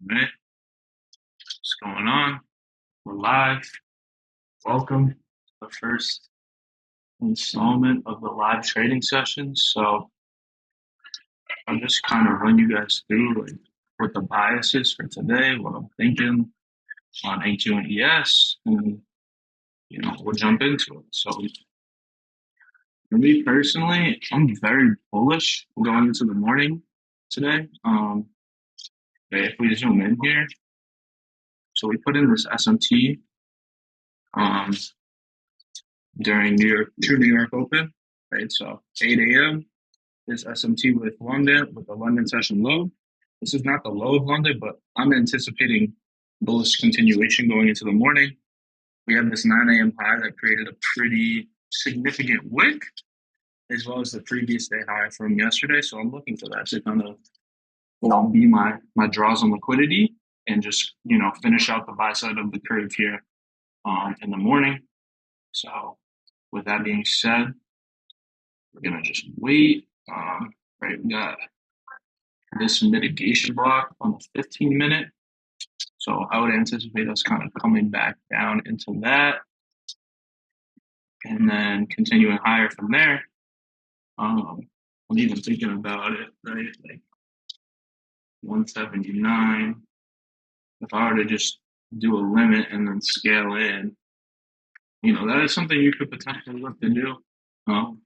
Right? What's going on? We're live. Welcome to the first installment of the live trading session. So I'm just kind of run you guys through like what the bias is for today, what I'm thinking on A2 and ES, and we'll jump into it. So for me personally, I'm very bullish going into the morning today. If we zoom in here, so we put in this SMT um, during New York Open, right? So 8 a.m. is SMT with the London session low. This is not the low of London, but I'm anticipating bullish continuation going into the morning. We have this 9 a.m. high that created a pretty significant wick, as well as the previous day high from yesterday. So I'm looking for that to kind of be my draws on liquidity and just finish out the buy side of the curve here in the morning. So with that being said, we're gonna just wait. Right, we got this mitigation block on the 15-minute. So I would anticipate us kind of coming back down into that and then continuing higher from there. I'm even thinking about it, right? Like 179. If I were to just do a limit and then scale in, that is something you could potentially look to do. Um,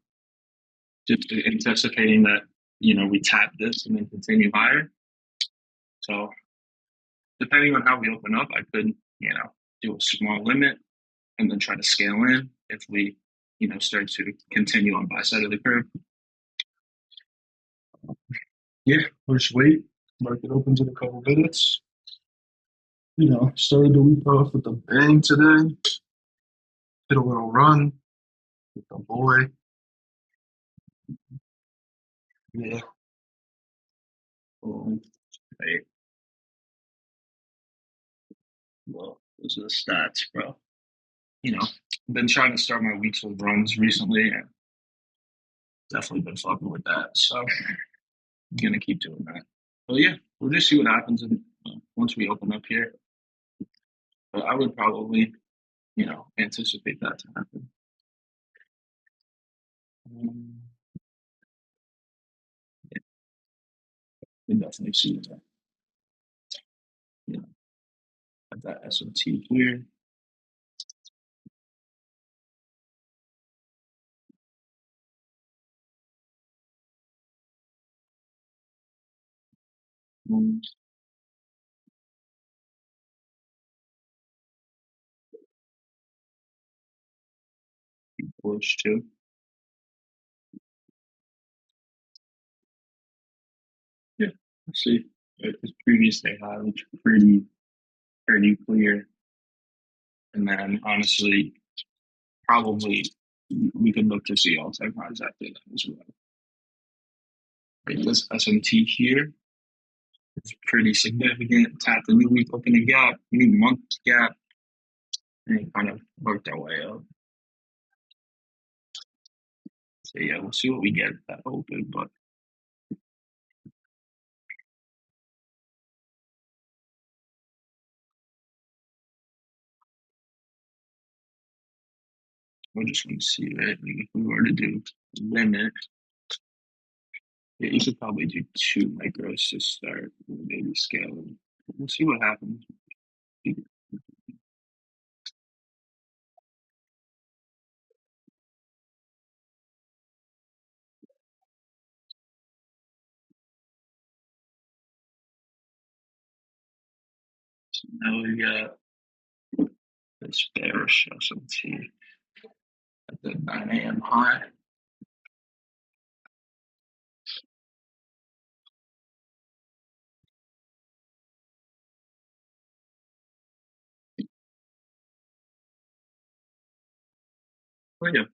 just anticipating that, we tap this and then continue higher. So depending on how we open up, I could, do a small limit and then try to scale in if we, start to continue on buy side of the curve. Yeah, we'll just wait. Market opens in a couple minutes. Started the week off with a bang today. Did a little run with the boy. Yeah. Right. Well, those are the stats, bro. I've been trying to start my weeks with runs recently and definitely been fucking with that. So I'm gonna keep doing that. But yeah, we'll just see what happens once we open up here. But I would probably, anticipate that to happen. Um, yeah, we definitely see that. You know, have that SMT here. Um, Push too. Yeah, let's see. This previous day high looks pretty clear. And then honestly, probably we could look to see all time highs after that as well. Right, this SMT here is pretty significant. Tap the new week opening gap, new month gap, and kind of worked our way up. So yeah, we'll see what we get at that open, but we're just going to see that. Like, if we were to do limit, yeah, you could probably do 2 micros to start, maybe scaling. We'll see what happens. So now we got this bearish SMT at the 9 a.m. high. But yeah,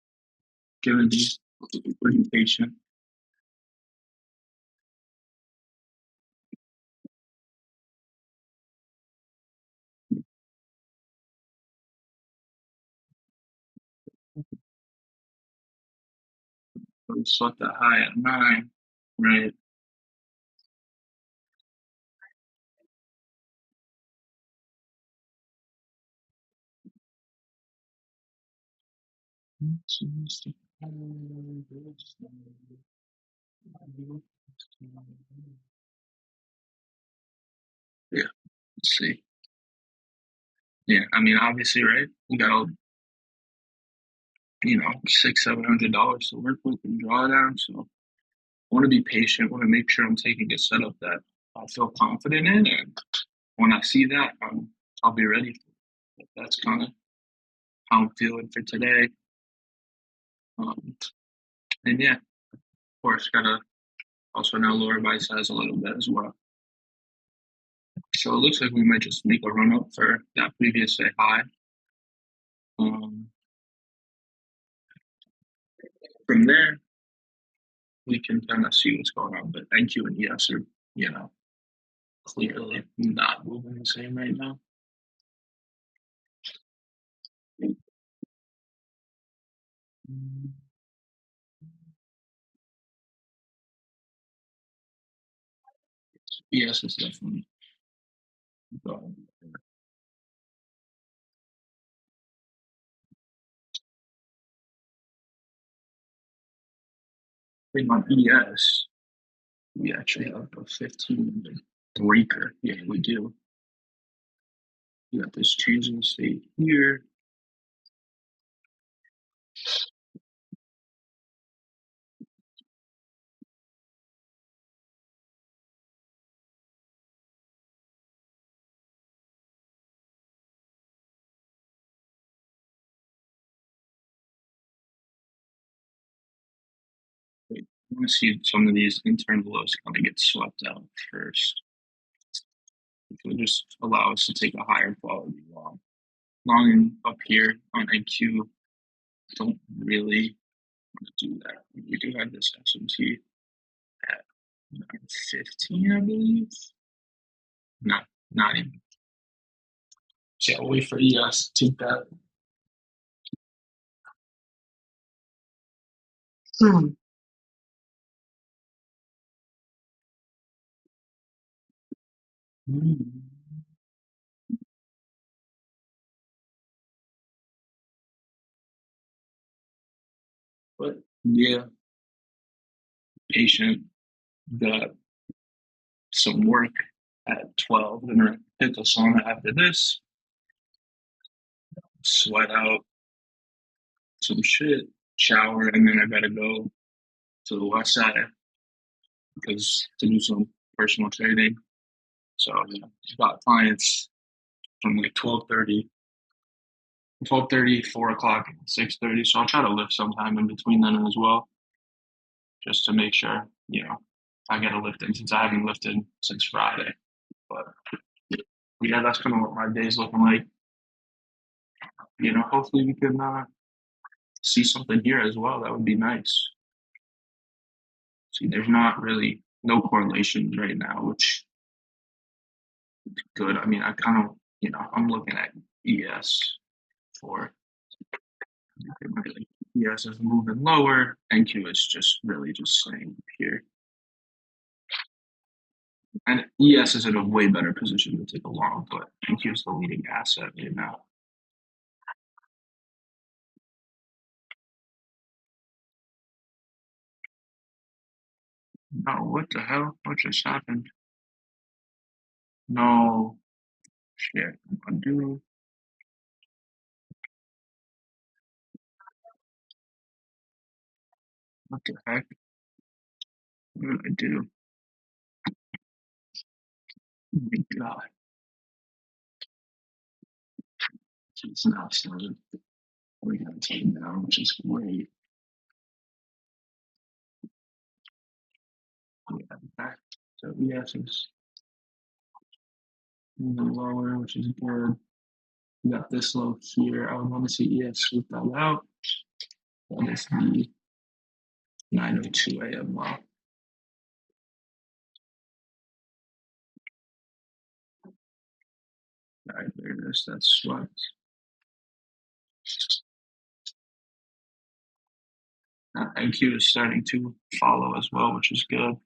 given these, pretty patient. We swept that high at 9, right? Yeah, let's see. Yeah, I mean, obviously, right? We got all, $600-700 to work with in drawdown. So I want to be patient. Want to make sure I'm taking a setup that I feel confident in, and when I see that, I'll be ready for it. That's kind of how I'm feeling for today. Um, and yeah, of course, gotta also now lower my size a little bit as well. So it looks like we might just make a run up for that previous day high. Um, from there, we can kind of see what's going on. But NQ and ES are, you know, clearly not moving the same right now. ES is definitely going. I think on ES, we actually have a 15-minute breaker. Yeah, we do. We got this changing state here. Wait, I want to see some of these internal lows kind of get swept out first. It will just allow us to take a higher quality long. Long up here on NQ, don't really want to do that. We do have this SMT at 915, I believe. Not even. So yeah, we'll wait for ES to take that. Hmm. But yeah, patient got some work at 12. Gonna hit the sauna after this, sweat out some shit, shower, and then I gotta go to the west side because to do some personal trading. So yeah, got clients from like 12:30, 4 o'clock, 6:30. So I'll try to lift sometime in between then as well, just to make sure, I get a lift in since I haven't lifted since Friday. But yeah, that's kind of what my day's looking like. Hopefully we can see something here as well. That would be nice. See, there's not really no correlation right now, which is good. I mean, I kind of, I'm looking at ES for really ES is moving lower. NQ is just really just staying here. And ES is in a way better position to take a long, but NQ is the leading asset right now. No, what the hell? What just happened? No, shit. Undo. What the heck? What did I do? Oh my god. It's now started. We got taken down, which is great. Yeah, back. So ES is moving lower, which is good. We got this low here. I would want to see ES sweep that out. That is the 9:02 a.m. low. All right, there it is. That's swept. NQ is starting to follow as well, which is good.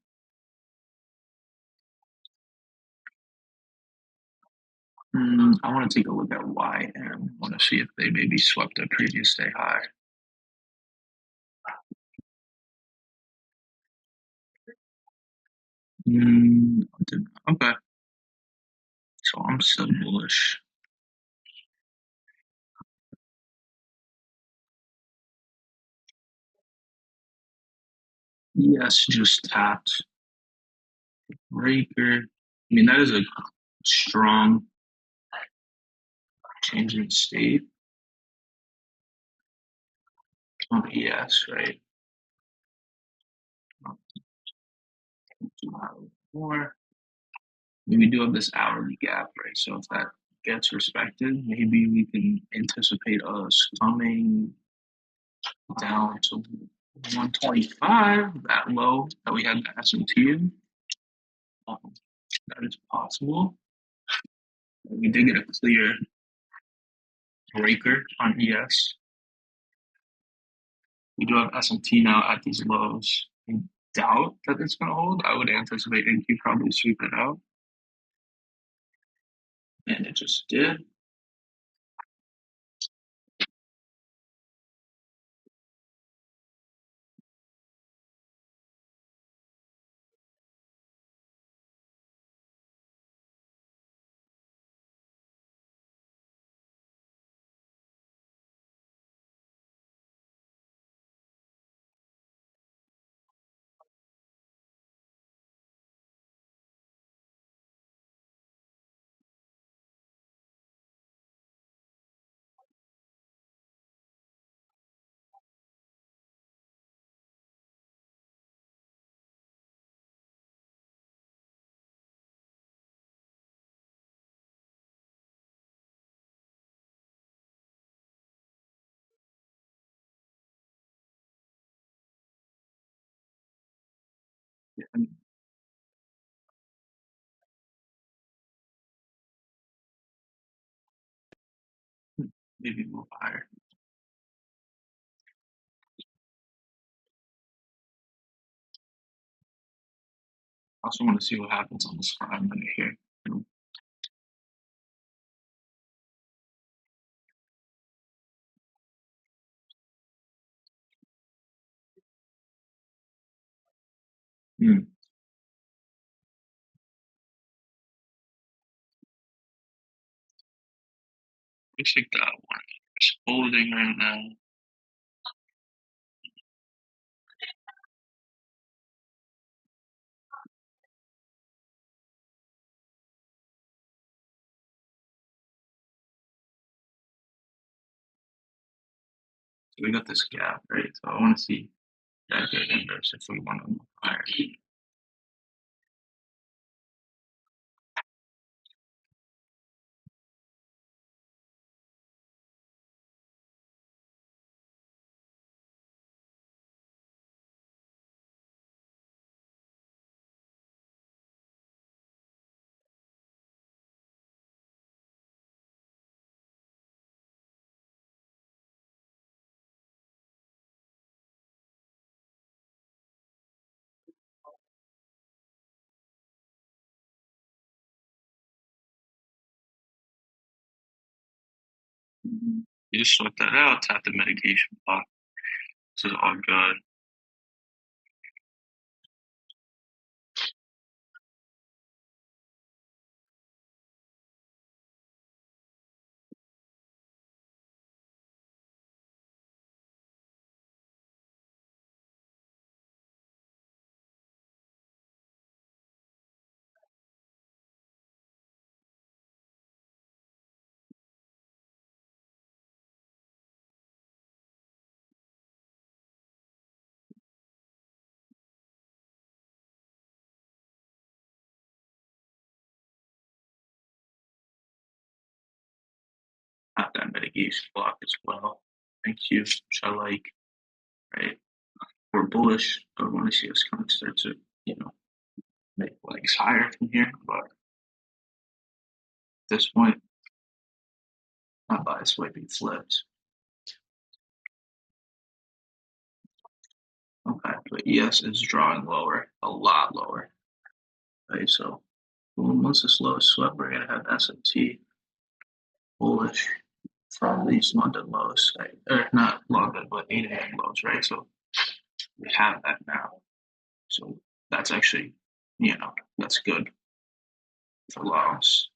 I want to take a look at YM. I want to see if they maybe swept a previous day high. Okay, so I'm still bullish. Yes, just tapped breaker. I mean, that is a strong change in state on ES, right? More. We do have this hourly gap, right? So if that gets respected, maybe we can anticipate us coming down to 125, that low that we had the S&T in. That is possible. We did get a clear breaker on ES. We do have S&T now at these lows. I doubt that it's going to hold. I would anticipate NQ probably sweep it out. And it just did. And maybe move higher. I also want to see what happens on this 5 minute here. Hmm. Looks like that one is holding right now. So we got this gap, right? So I want to see that get inverse if we want to move higher. You just sort that out, tap the mitigation block. This is all good. Tap that mitigation block as well. Thank you, which I like, right? We're bullish. I want to see us kind of start to, make legs higher from here. But at this point, my bias might be flipped. Okay, but ES is drawing lower, a lot lower. Right, so once this low is swept, we're gonna have S&T bullish from these London lows, right? Or not London, but 8 a.m. lows, right? So we have that now. So that's actually that's good for loss.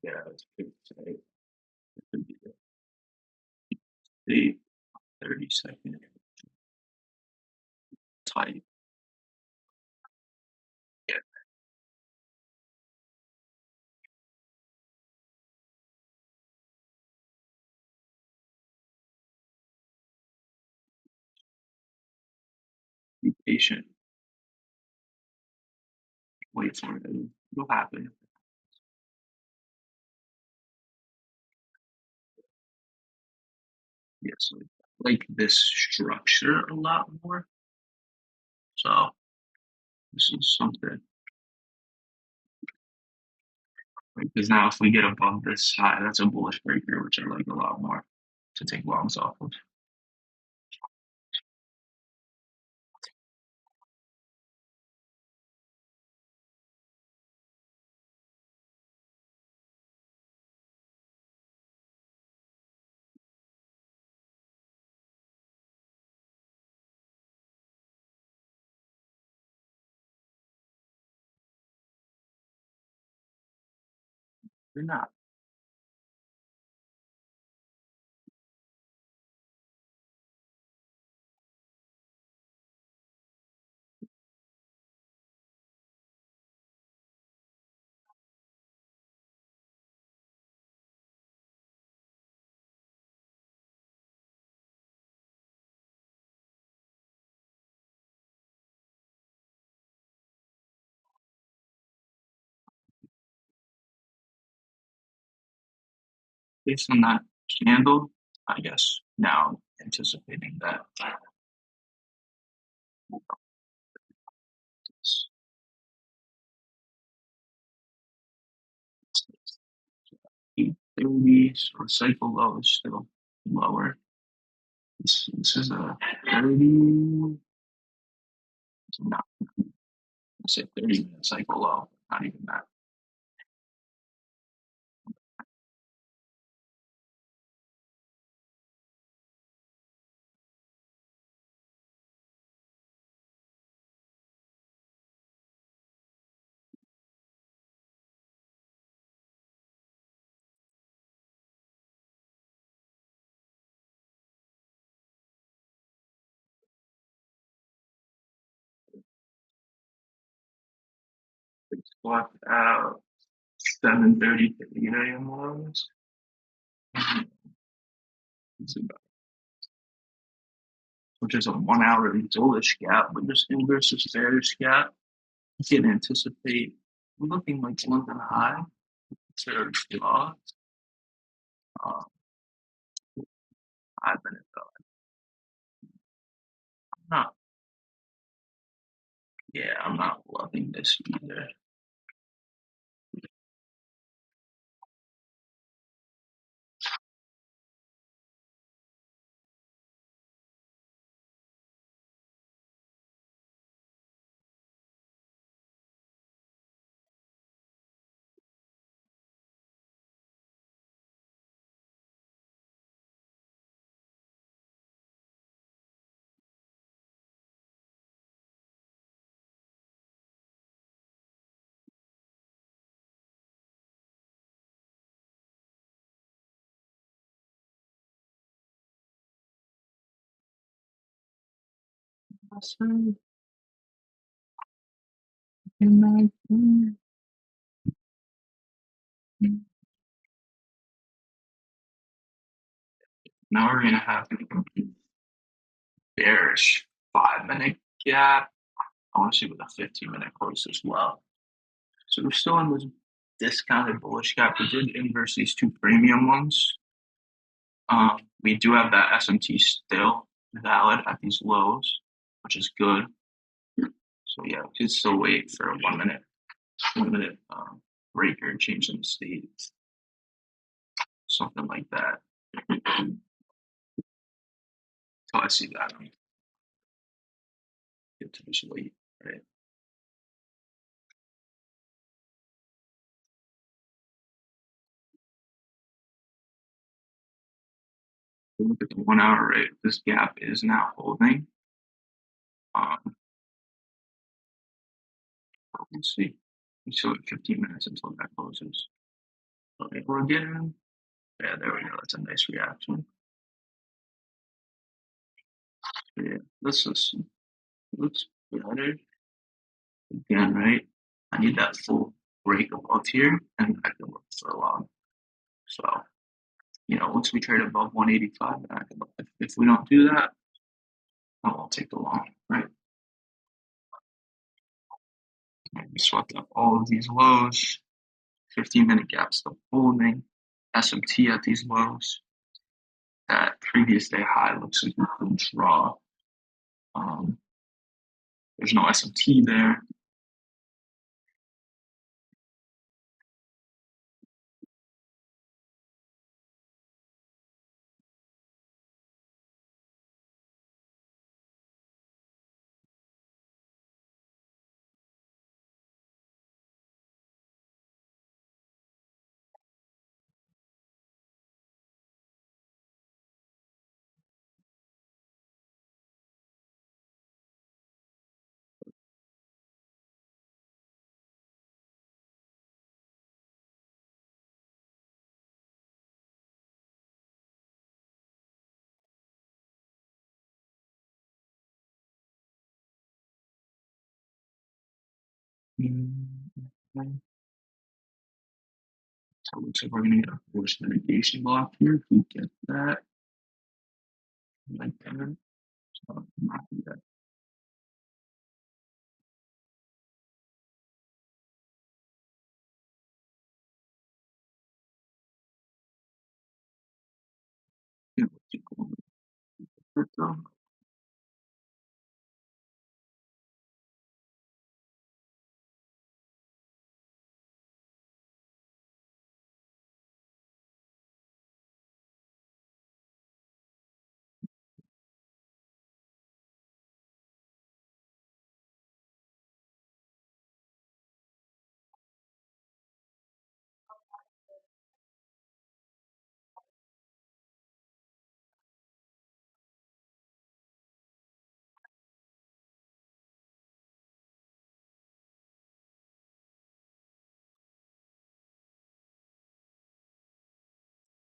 Yeah, it's good today. It could be the 30-second tight. Yeah, be patient. Wait for it. It'll happen. Yeah, so I like this structure a lot more. So this is something because now if we get above this high, that's a bullish breaker, which I like a lot more to take longs off of. They're not. Based on that candle, I guess now anticipating that it's 830, so cycle low is still lower. This is a 30, not, let's say 30-minute cycle low, not even that. It's blocked out 7:30 to 8 a.m. lows. It's about, which is a 1 hour bullish gap, but this inverse is bearish gap. You can anticipate looking like London high to draw. Uh, 5 minutes though. I'm not, yeah, I'm not loving this either. Now we're gonna have a bearish 5 minute gap. I want to see with a 15-minute close as well. So we're still in this discounted bullish gap. We did inverse these two premium ones. We do have that SMT still valid at these lows, which is good. So yeah, we could still wait for a 1 minute breaker change in the state, something like that. Till I see that, I'm get to just wait, right? Look at the 1 hour rate. This gap is now holding. Um, we'll see. We still have 15 minutes until that closes. Okay, we're getting. Yeah, there we go. That's a nice reaction. Yeah, this is looks better. Again, right? I need that full break above here, and I can look for a long. So, once we trade above 185, then I can look. If we don't do that, I won't take the long, right? And we swept up all of these lows. 15-minute gap still holding. SMT at these lows. That previous day high looks like we could draw. Um, there's no SMT there. So it looks like we're going to get a forced mitigation block here. If we get that, like that, so not that. Keep going with crypto.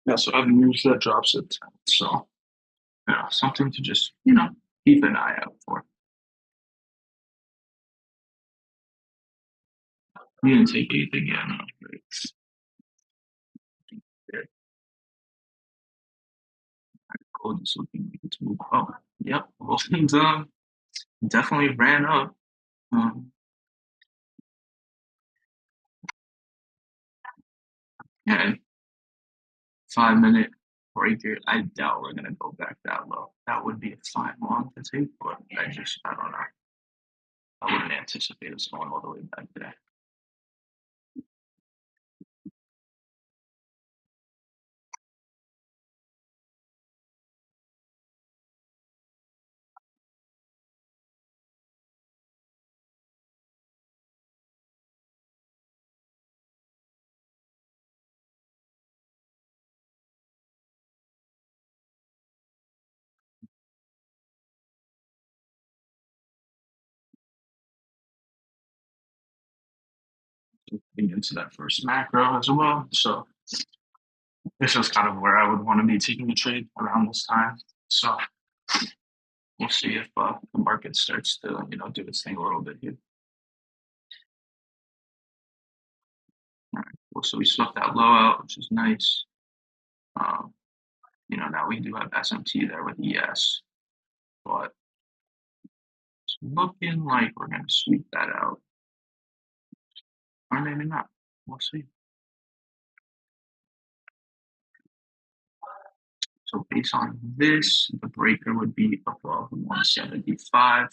Yeah, so I've used that drops at 10. So, something to just, keep an eye out for. We didn't take anything yet. No, right? Yeah, gold is looking like it's moved up. Yep, gold's definitely ran up. Um, yeah, 5 minute breaker. I doubt we're gonna go back that low. That would be a fine long to take, but I don't know. I wouldn't anticipate us going all the way back there. Getting into that first macro as well. So this is kind of where I would want to be taking a trade around this time. So we'll see if the market starts to do its thing a little bit here. All right. Well, so we swept that low out, which is nice. Um, now we do have SMT there with ES, but it's looking like we're going to sweep that out, or maybe not. We'll see. So based on this, the breaker would be above 175. If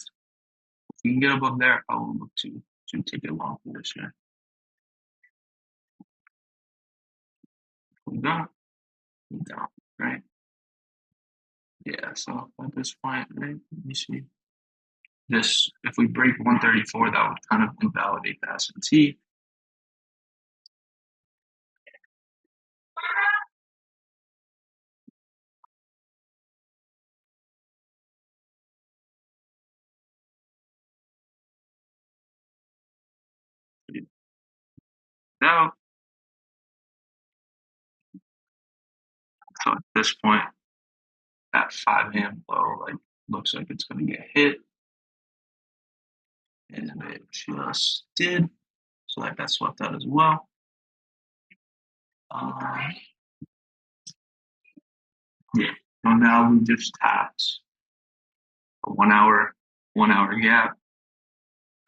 we can get above there, I will look to take a long position. We don't, we don't, right? Yeah, so at this point, right, let me see. This, if we break 134, that would kind of invalidate the S&T. Now, so at this point, that 5 hand low, like, looks like it's going to get hit, and it just did. So that got swept out as well. Yeah. So now we just tapped a 1 hour gap,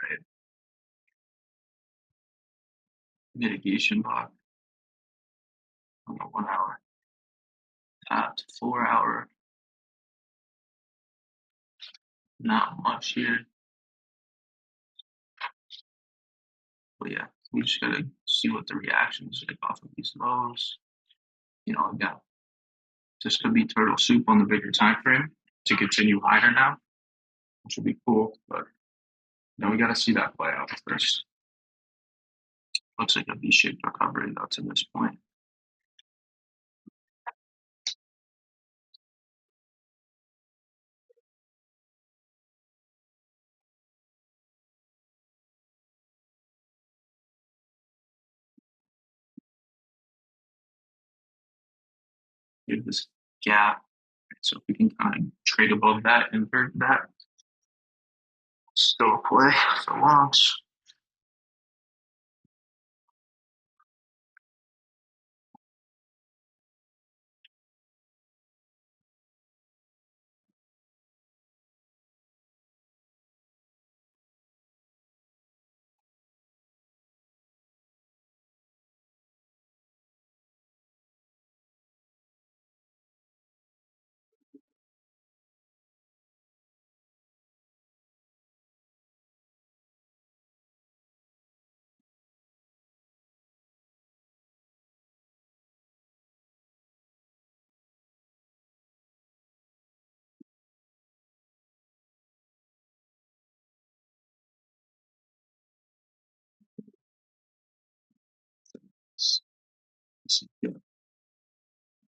right? Mitigation block on the 1 hour. Tapped 4 hour. Not much here. But yeah, we just gotta see what the reaction is like off of these lows. Again, this could be turtle soup on the bigger time frame to continue higher now, which would be cool. But we gotta see that play out first. Looks like a V-shaped recovery though to this point. Give this gap. So if we can kind of trade above that, invert that, still a play for longs.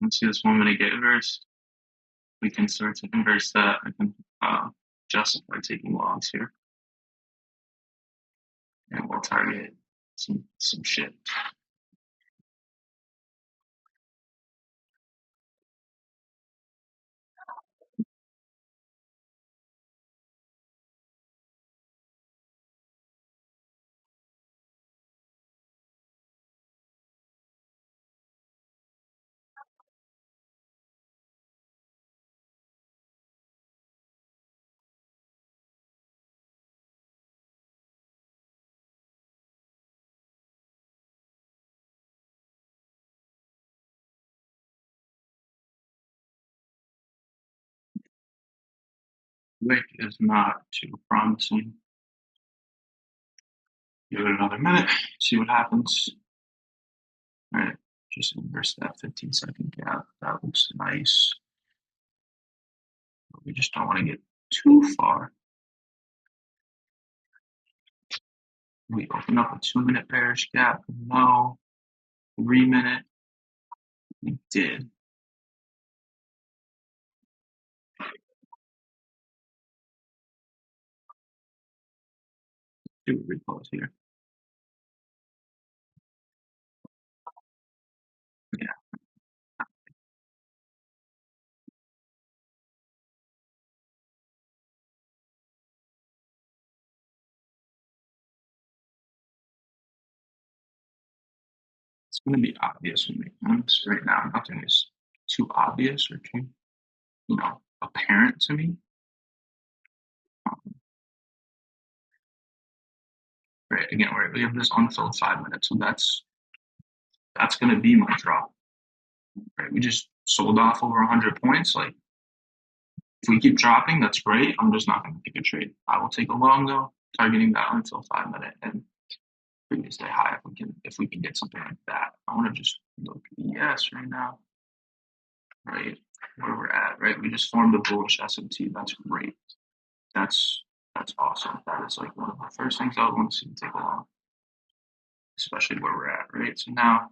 Let's see this 1 minute get inverse. We can start to inverse that. I can justify taking longs here. And we'll target some shit. Wick is not too promising. Give it another minute, see what happens. All right, just inverse that 15-second gap. That looks nice. But we just don't want to get too far. We open up a 2 minute bearish gap. No. 3 minute. We did. Do a repose here. Yeah. It's going to be obvious when we honest right now. Nothing is too obvious or too, apparent to me. Right. Again, we have this unfilled 5 minutes, so that's going to be my drop. Right. We just sold off over 100 points. Like, if we keep dropping, that's great. I'm just not going to take a trade. I will take a long though, targeting that until 5 minute and previous day high if we can get something like that. I want to just look ES right now. Right. where we're at, right? We just formed a bullish SMT. That's great. That's that's awesome. That is like one of the first things I would want to see take along, especially where we're at, right? So now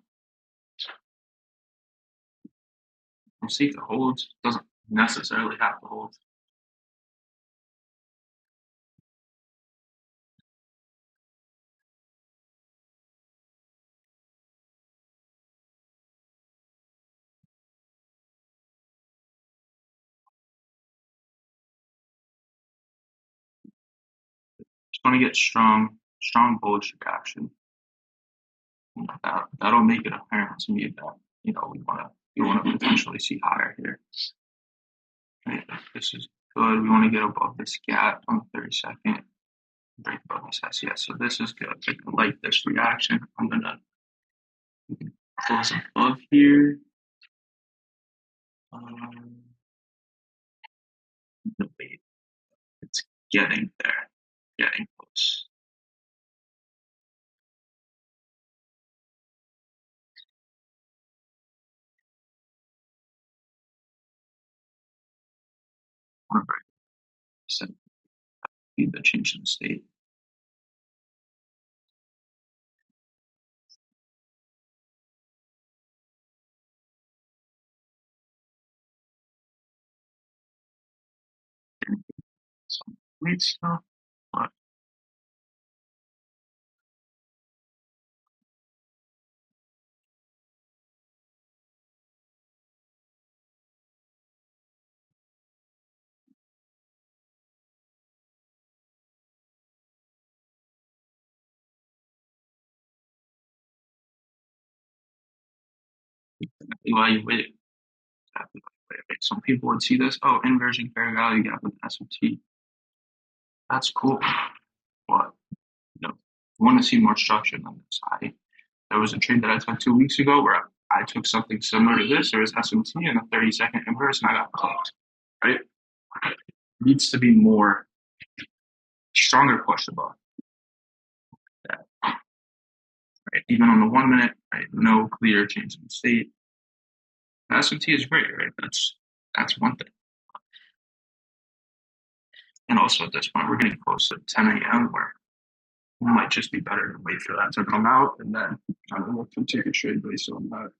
we'll see if it holds. Doesn't necessarily have to hold. Just want to get strong bullish reaction. That'll make it apparent to me that we want to potentially see higher here. Right? This is good. We want to get above this gap on the 32nd. Break above this SES. So this is good. I like this reaction. I'm gonna close above here. Wait, it's getting there. Getting close. Set the change in the state. Some great stuff, but evaluate. Some people would see this. Oh, inversion fair value gap with SMT. That's cool, but I want to see more structure than this. There was a trade that I took 2 weeks ago where I took something similar to this. There was SMT and a 30-second inverse, and I got clipped. Right? It needs to be more stronger push above that. Right? Even on the 1 minute, right? No clear change in state. SMT is great, right? That's one thing. And also at this point, we're getting close to 10 a.m. where it might just be better to wait for that to come out and then kind of look to take a trade based on that.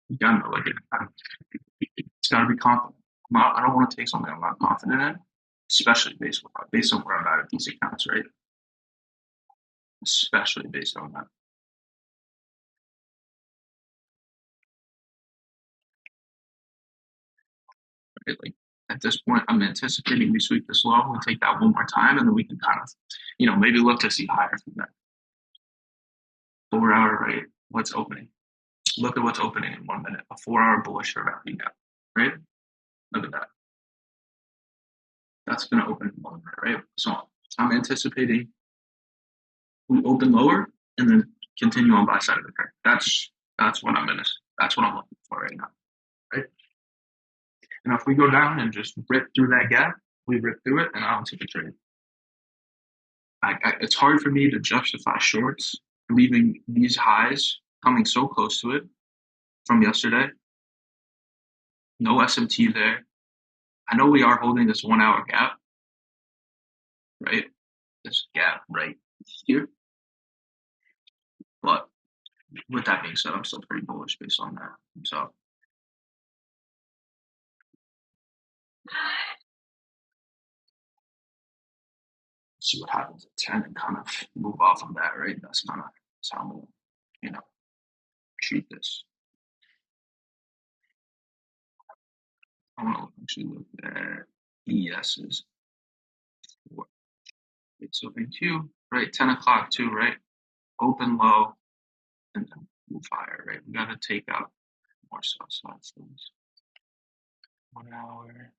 You gotta know, like it's gotta be confident. I don't want to take something I'm not confident in, especially based on where I'm at these accounts, right? Especially based on that. Right? Like at this point, I'm anticipating we sweep this low, we take that one more time, and then we can kind of, maybe look to see higher from that. 4 hour, right? What's opening? Look at what's opening in 1 minute. A 4 hour bullish or value gap, right? Look at that. That's going to open in 1 minute, right? So I'm anticipating we open lower and then continue on buy side of the curve. That's what I'm gonna. That's what I'm looking for right now, right? And if we go down and just rip through that gap, we rip through it, and I don't take a trade. It's hard for me to justify shorts leaving these highs coming so close to it from yesterday. No SMT there. I know we are holding this 1 hour gap, right? This gap right here. But with that being said, I'm still pretty bullish based on that. So see what happens at 10 and kind of move off of that, right? That's how I'm gonna, you know, treat this. I want to actually look at ES's. So in Q, right? 10 o'clock too, right? Open low and then move higher, right? We got to take out more sell side things. 1 hour.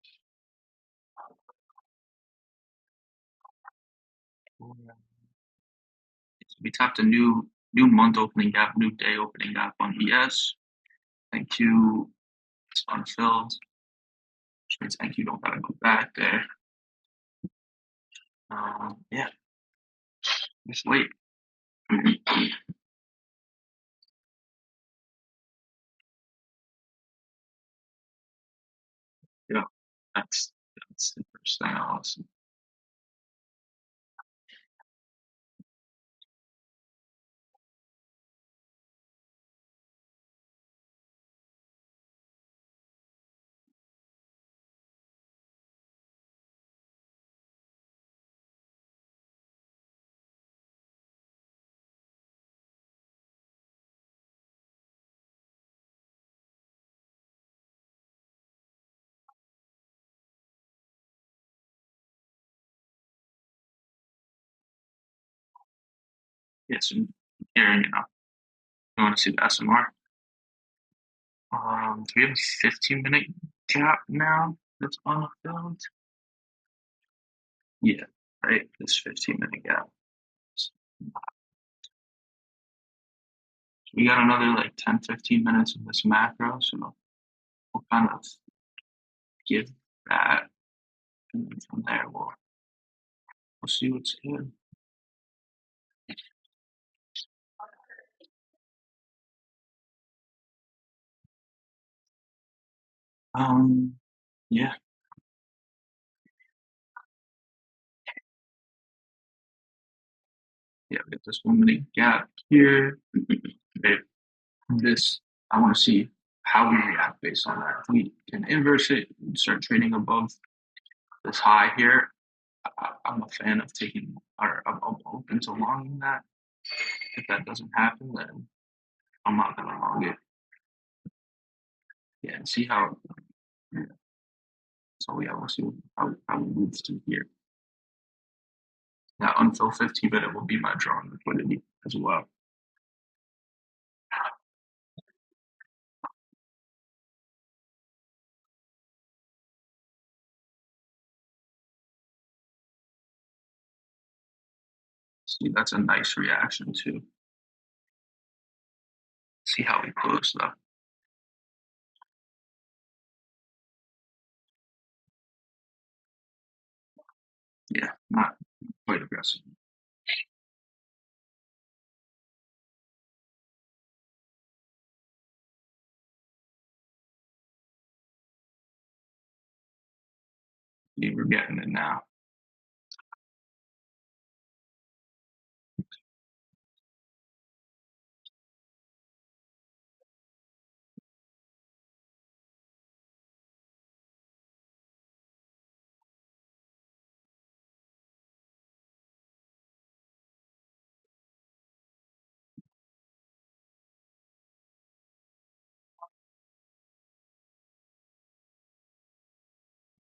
So we tapped a new month opening gap, new day opening gap on ES. And Q is unfilled. which means NQ don't gotta go back there. Yeah, it's late. Yeah, that's the first thing I want to see. Yes, I'm hearing it now. You want to see the SMR? Do we have a 15-minute gap now that's unfilled? Yeah, right. This 15-minute gap. So we got another like 10, 15 minutes of this macro, so we'll kind of give that, and then from there we'll see what's here. Yeah, yeah. We got this 1-minute gap here. Okay, this I want to see how we react based on that. If we can inverse it and start trading above this high here, I'm a fan of taking, or I'm open to longing that. If that doesn't happen, then I'm not gonna long it. Yeah, and see how. Yeah. So yeah, we'll see how we move through here. Now until 15-minute will be my drawing liquidity as well. See, that's a nice reaction too. See how we close though. Yeah, not quite aggressive. Yeah, we're getting it now.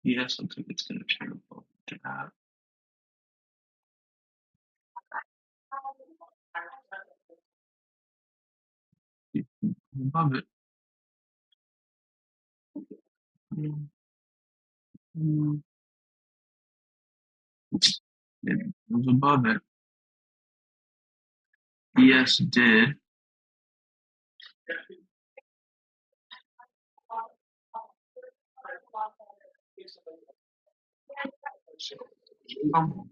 Yes, looks like it's gonna turn above to that. Above it. Mm, mm. It was above it. Yes, did. Um,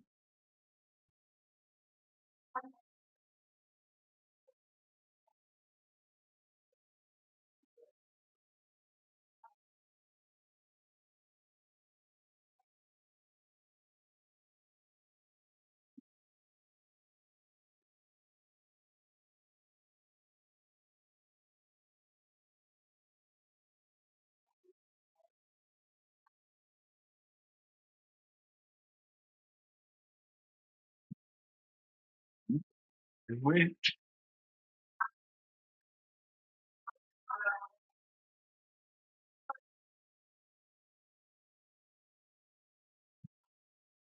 Wait.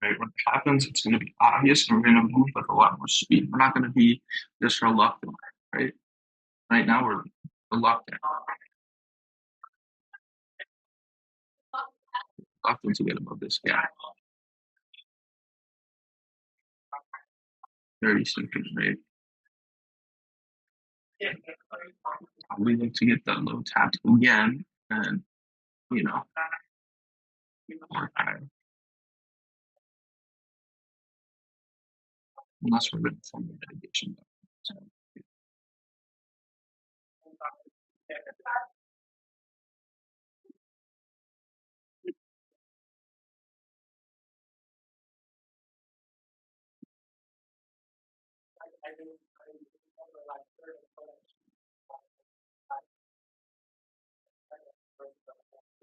Right, when it happens, it's going to be obvious, and we're going to move with a lot more speed. We're not going to be this reluctant, right? Right now, we're reluctant, reluctant to get above this gap. 30-second rate. We look to get that low tapped again, and you know, or higher, unless we're going to form a mitigation. So,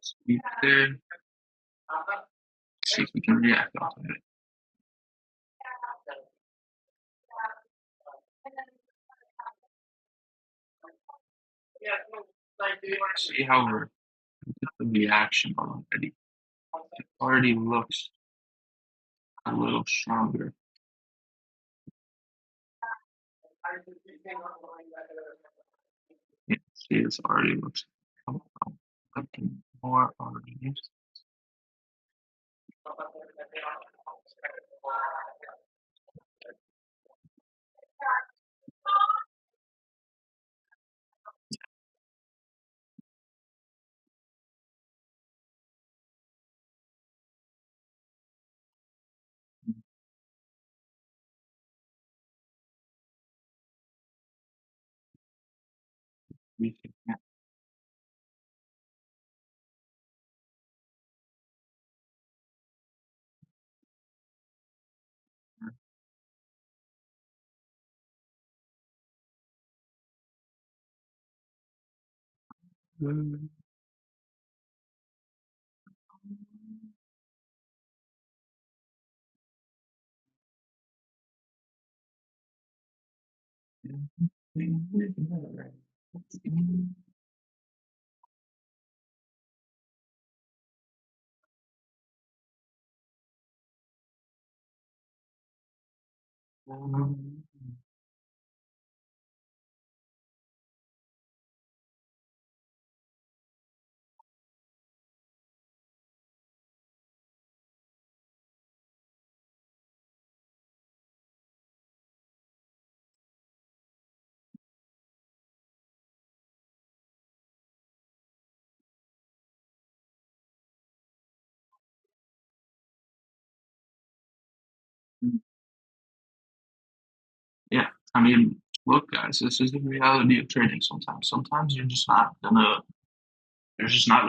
sweep there, see if we can react off of it. See how we're at the reaction already. It already looks a little stronger. Yeah, see, this already looks looking more already. We can Yeah, I mean, look, guys, this is the reality of trading. Sometimes you're just not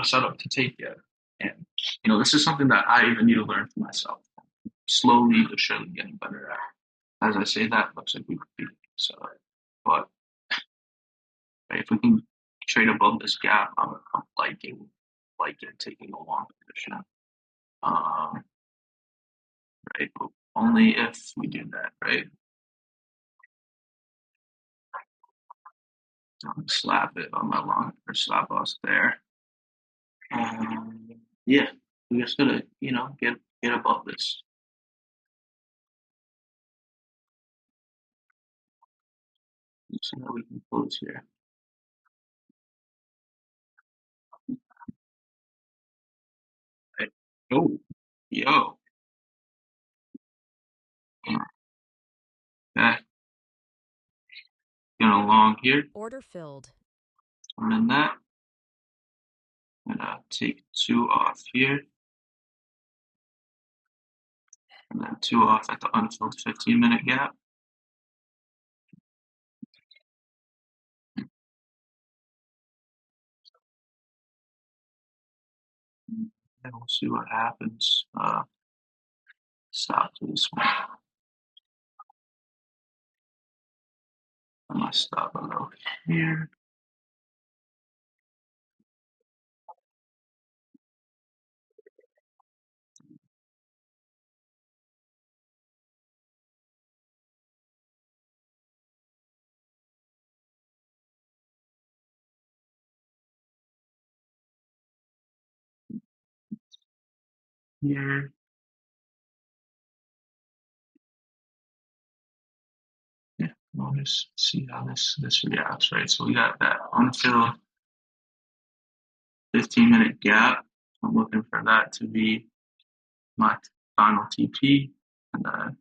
set up to take yet. And this is something that I even need to learn for myself. Slowly but surely getting better at. As I say that, looks like we could be so. But right, if we can trade above this gap, I'm liking taking a long position. Um, right, but only if we do that, right? Slap it on my long or slap us there. Yeah, we just gotta, get above this. So that we can close here. Right. Oh, yo. Okay, going along here. Order filled. I'm in that. I'm gonna take 2 off here, and then 2 off at the unfilled 15-minute gap. And we'll see what happens. Stop this one. I'm gonna stop below here. Here. Yeah, we'll just see how this reacts, right? So we got that unfilled 15-minute gap. I'm looking for that to be my final TP, and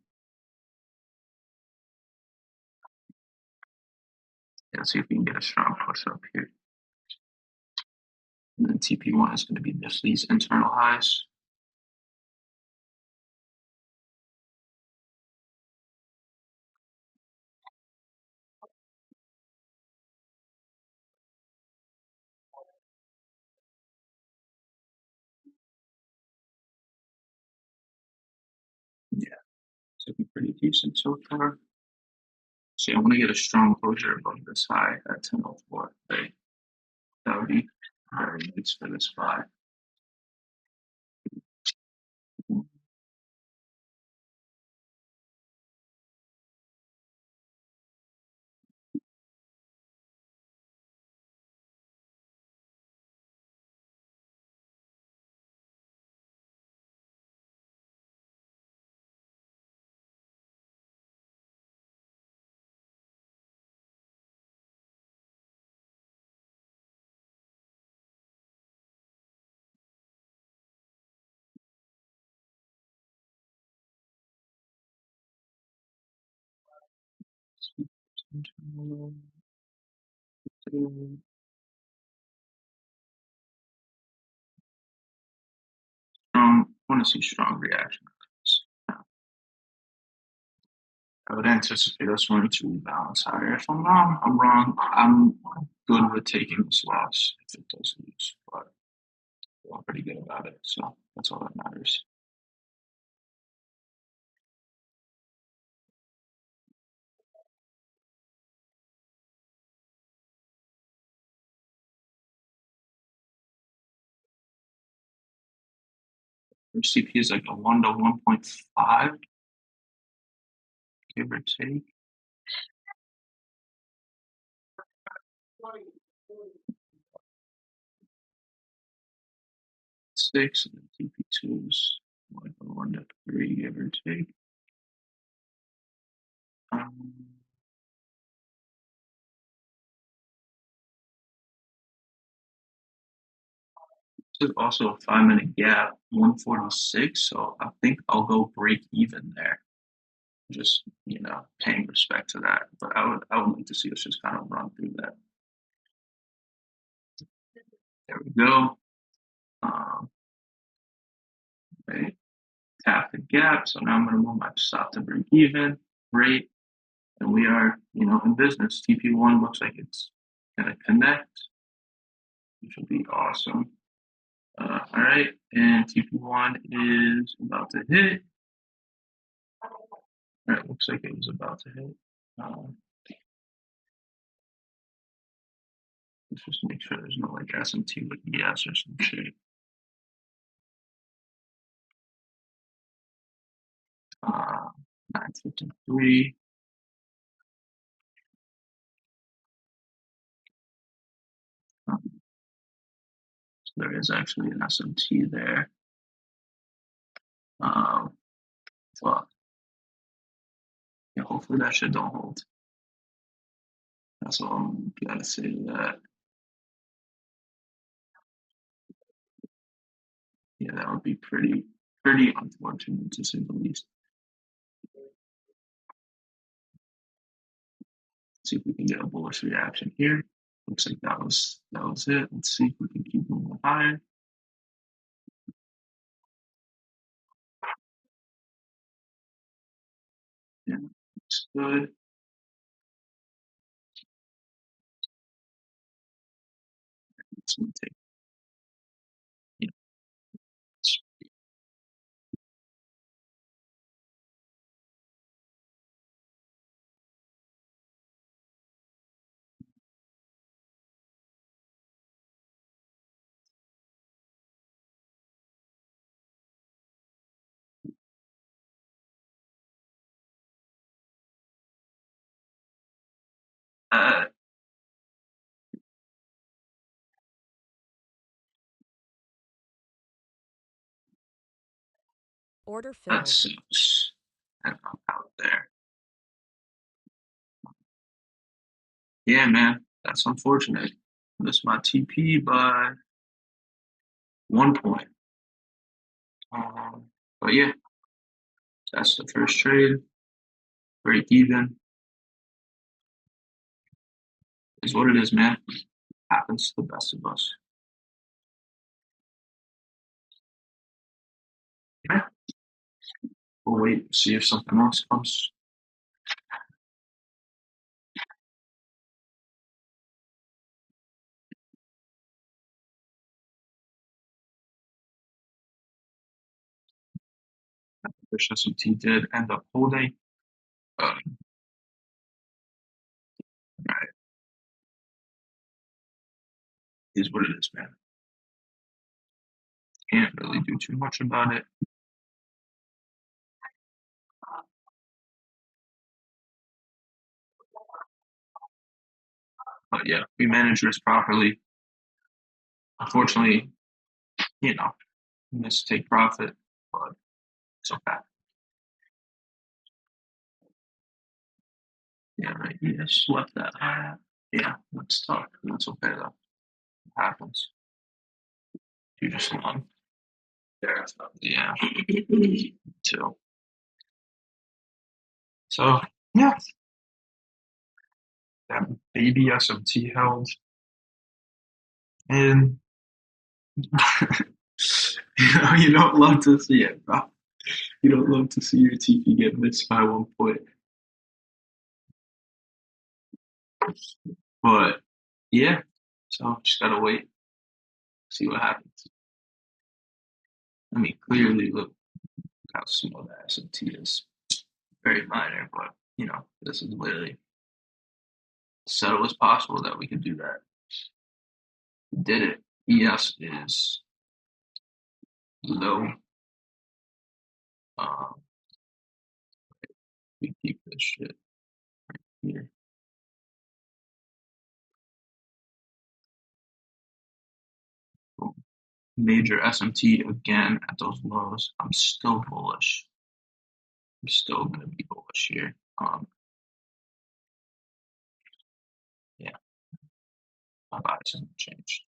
let's see if we can get a strong push up here. And then TP1 is going to be just these internal highs. looking pretty decent so far. See, I want to get a strong closure above this high at 10.04. Right? That would be very nice for this buy. Want to see strong reaction. I would anticipate us wanting to rebalance higher. If I'm wrong, I'm wrong. I'm good with taking this loss if it does lose, but I feel pretty good about it. So that's all that matters. Your CP is like a 1 to 1.5, give or take. Six, and then TP2 is like a 1 to 3, give or take. This is also a 5-minute gap, 146. So I think I'll go break even there. Just paying respect to that. But I would like to see us just kind of run through that. There we go. Right. Tap the gap. So now I'm going to move my stop to break even. Great. And we are, in business. TP1 looks like it's going to connect, which will be awesome. All right. And TP1 is about to hit. All right. Looks like it was about to hit. Let's just make sure there's no like SMT with ES or some shit. 953. So there is actually an SMT there. Fuck. Yeah, hopefully that shit don't hold. That's all I'm gonna say to that. Yeah, that would be pretty unfortunate to say the least. Let's see if we can get a bullish reaction here. Looks like that was it. Let's see if we can keep moving higher. Yeah, looks good. It's gonna take. Yeah, uh, Order that filled. sucks. And I'm out there. Yeah, man, that's unfortunate. Missed my TP by 1 point. But yeah, that's the first trade. Break even is what it is, man. Happens to the best of us. Yeah. We'll wait, see if something else comes. which S&T did end up holding. Right, is what it is, man. Can't really do too much about it. But yeah, we manage risk properly. Unfortunately, you know, miss take profit, but it's okay. Yeah, right. You just left that. Yeah, that's tough. That's okay though. It happens. You just won. Yeah, too. So yeah, that baby SMT held, and you don't love to see it, bro. You don't love to see your TP get missed by 1 point. But yeah, so just gotta wait, see what happens. I mean, clearly, look how small the SMT is. Very minor, but this is literally said it was possible that we could do that. We did it. ES is low. Um, we keep this shit here. Boom. Major SMT again at those lows. I'm still bullish. I'm still gonna be bullish here. Yeah, my bias hasn't changed.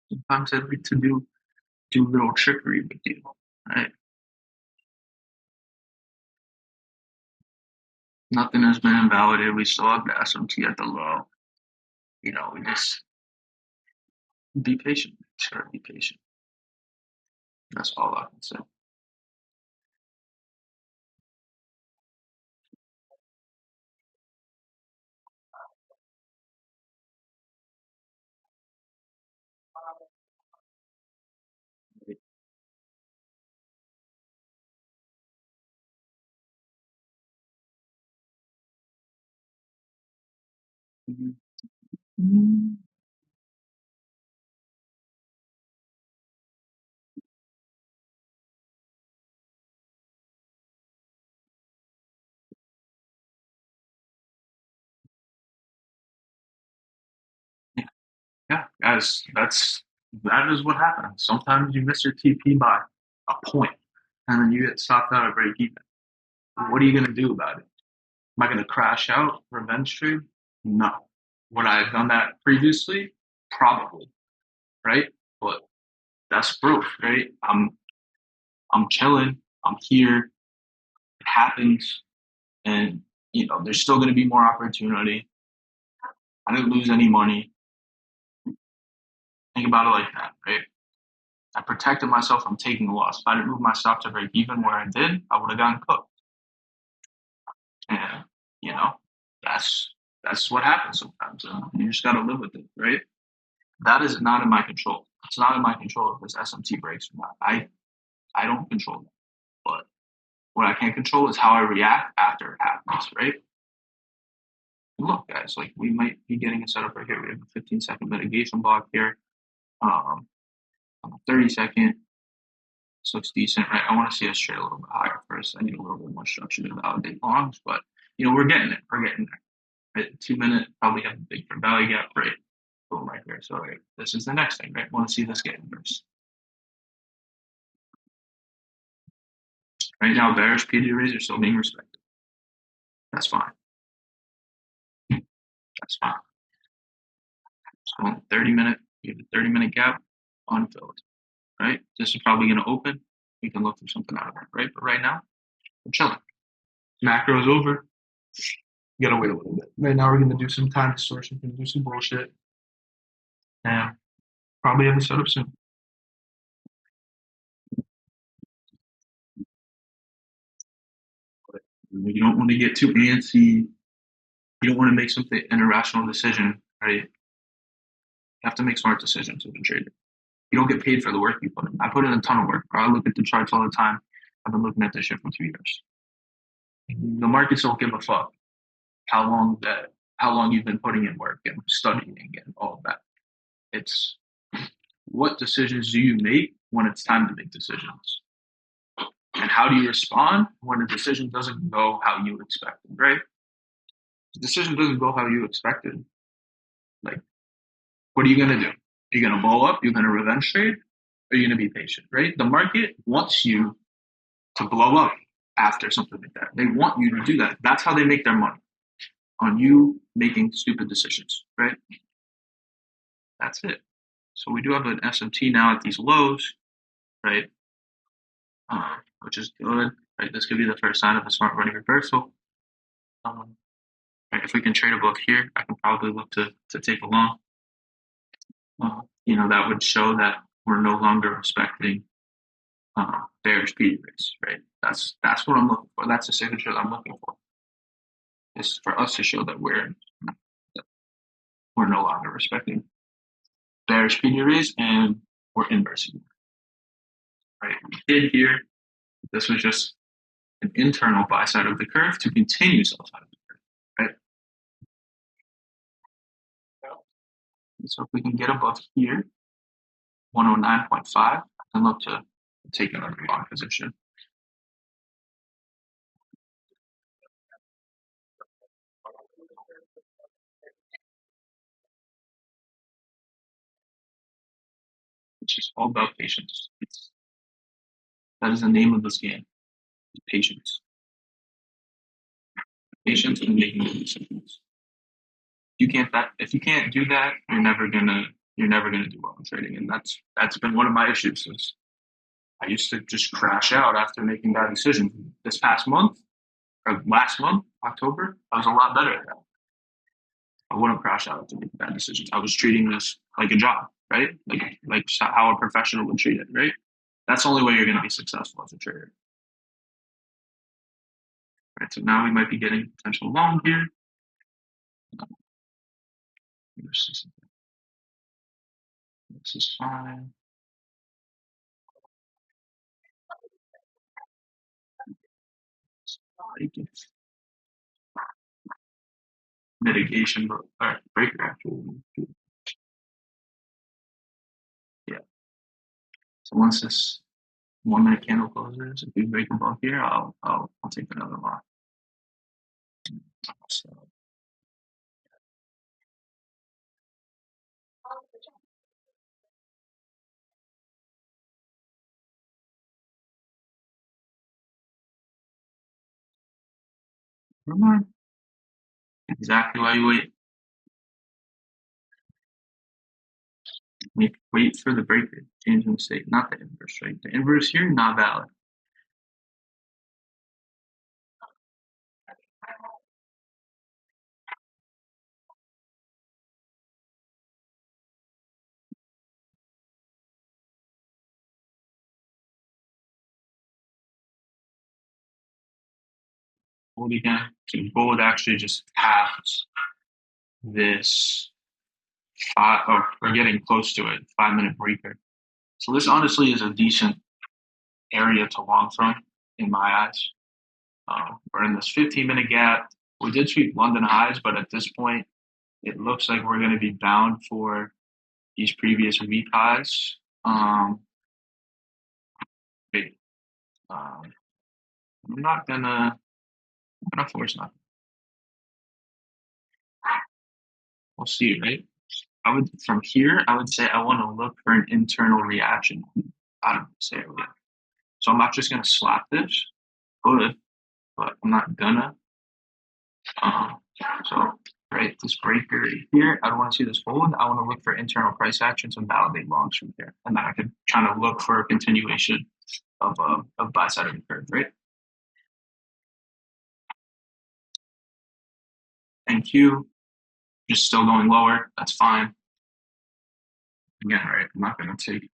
Sometimes I like to do little trickery with you, right? Nothing has been invalidated. We still have the SMT at the low. We just be patient. Just gotta be patient. That's all I can say. Mhm. Yeah, guys, that is what happens. Sometimes you miss your TP by a point, and then you get stopped out at break even. What are you gonna do about it? Am I gonna crash out, revenge trade? No. Would I have done that previously? Probably, right? But that's proof, right? I'm chilling. I'm here. It happens, and there's still gonna be more opportunity. I didn't lose any money. Think about it like that, right? I protected myself from taking a loss. If I didn't move my stop to break even where I did, I would have gotten cooked. And you know, that's what happens sometimes. And you just gotta live with it, right? That is not in my control. It's not in my control if this SMT breaks or not. I don't control that. But what I can control is how I react after it happens, right? Look, guys, like we might be getting a setup right here. We have a 15-second mitigation block here. On a 30-second, this looks decent, right? I want to see us trade a little bit higher first. I need a little bit more structure to validate longs, but we're getting it. We're getting there. Right? 2 minute, probably have a big for value gap, right? Boom, right here. So right, this is the next thing, right? Want to see this get inverse. Right now, bearish PD arrays are still being respected. That's fine. That's fine. So on 30 minute, you have a 30-minute gap unfilled, right? This is probably going to open. We can look for something out of it, right? But right now, we're chilling. Macro is over. You gotta wait a little bit. Right now, we're gonna do some time distortion. We're gonna do some bullshit. And probably have a setup soon. You don't want to get too antsy. You don't want to make something an irrational decision, right? You have to make smart decisions as a trader. You don't get paid for the work you put in. I put in a ton of work, bro. I look at the charts all the time. I've been looking at this shit for 2 years. The markets don't give a fuck how long you've been putting in work and studying and all of that. It's what decisions do you make when it's time to make decisions? And how do you respond when a decision doesn't go how you expected, right? The decision doesn't go how you expected. Like, what are you going to do? Are you going to blow up? You're going to revenge trade? Or are you going to be patient, right? The market wants you to blow up after something like that. They want you to do that. That's how they make their money, on you making stupid decisions, right? That's it. So we do have an SMT now at these lows, right? Which is good, right? This could be the first sign of a smart running reversal. Right? If we can trade above here, I can probably look to take a long. That would show that we're no longer respecting bearish PD rates, right? That's what I'm looking for. That's the signature that I'm looking for. Is for us to show that we're no longer respecting bearish PD rates and we're inversing, right? We did here. This was just an internal buy side of the curve to continue sell side of the curve, right? So if we can get above here, 109.5, I can look to take another long position. It's just all about patience. That is the name of this game. Patience. Patience and making decisions. If you can't do that, you're never gonna do well in trading. And that's been one of my issues. Is I used to just crash out after making bad decisions. This past month or last month, October, I was a lot better at that. I wouldn't crash out after making bad decisions. I was treating this like a job, right? Like how a professional would treat it, right? That's the only way you're going to be successful as a trader. Right. So now we might be getting potential long here. This is fine. Mitigation, but breaker actually. Yeah. So once this 1 minute candle closes, if we break above here, I'll take another lock. So come on. Exactly why you wait. Wait for the breaker, change in state, not the inverse, right? The inverse here, not valid. Gold again. So gold actually just passed this we're getting close to it, 5 minute breaker. So this honestly is a decent area to long from in my eyes. We're in this 15-minute gap. We did sweep London highs, but at this point, it looks like we're going to be bound for these previous week highs. Wait, I'm not gonna force nothing. We'll see, right? From here, I would say I want to look for an internal reaction out of this area. So I'm not just gonna slap this, but I'm not gonna. So right, this breaker here, I don't want to see this hold. I want to look for internal price actions and validate longs from here, and then I could kind of look for a continuation of buy side of the curve, right? NQ just still going lower. That's fine. Again, right? I'm not going to take.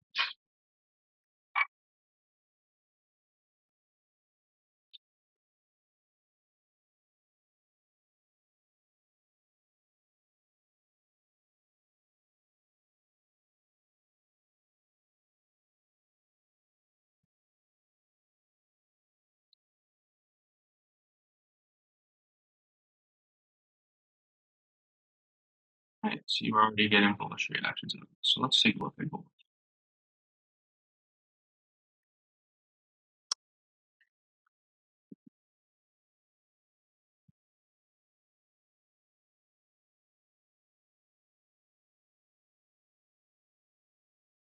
Right, so you're already getting bullish reactions. So let's take a look at gold.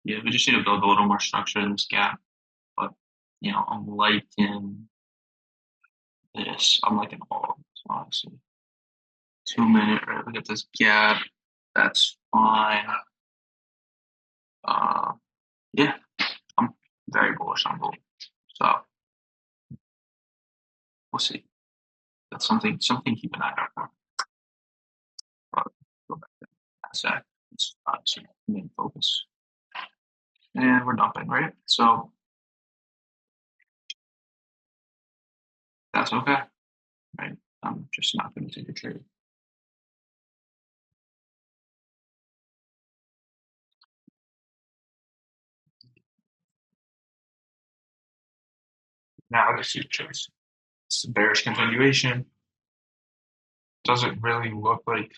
Yeah, we just need to build a little more structure in this gap. But I'm liking this. I'm liking all of this, honestly. 2 minute, right? We got this gap. That's fine. Uh, yeah, I'm very bullish on gold. So we'll see. That's something to keep an eye out for. But go back to asset. It's obviously main focus. And we're dumping, right? So that's okay, right? I'm just not going to take a trade. Now let's see the trades. It's a bearish continuation. Doesn't really look like,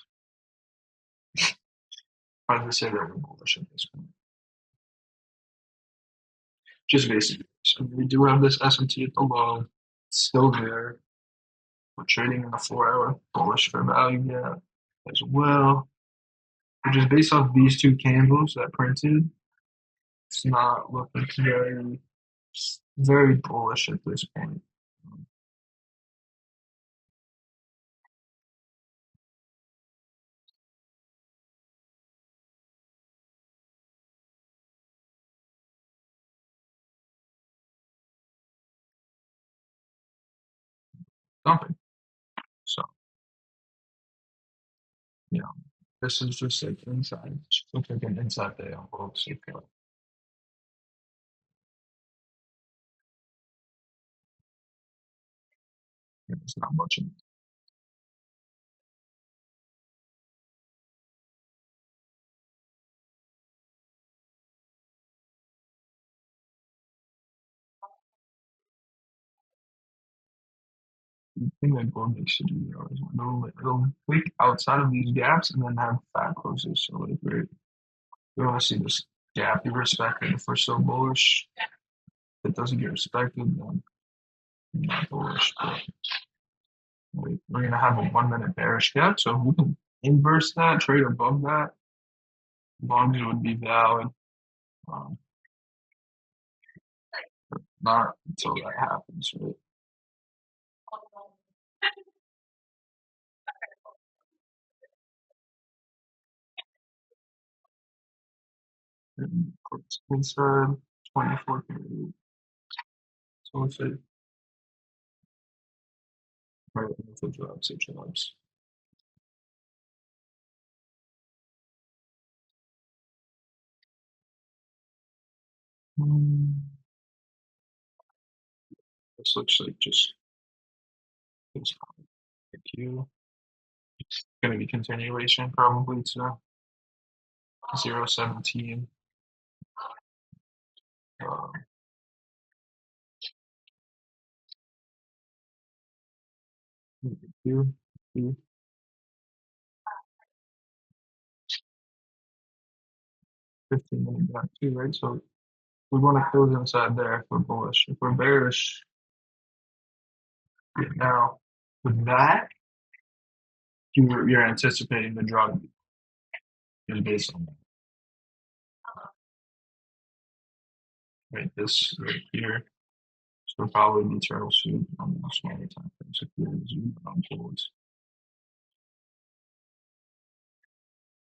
hard to say that we're bullish at this point. Just basically, so we do have this S&T at the low. It's still there. We're trading in the 4 hour bullish for value gap as well. Which is based off these two candles that printed. It's not looking very bullish at this point. Dumping. So, you know, this is just like inside. Looks like an inside day on both CPO. There's not much in the thing that gold makes to do though is it'll click outside of these gaps and then have fat closes. So like we want to see this gap be respected. If we're so bullish, if it doesn't get respected, then I'm not bullish. But we're gonna have a 1 minute bearish gap. So if we can inverse that, trade above that, longs would be valid. Um, but not until that happens, right? And inside 24 period. So let's say right if it drops, it drops. This looks like just this you. It's gonna be continuation probably to 0.17. Um, Q, Q, 15 minute gap too, right? So we want to close inside there if we're bullish. If we're bearish, yeah, now with that, you're anticipating the drop is based on that, right? This right here. So probably the turtle suit on the smaller time frames if you're zooming on towards.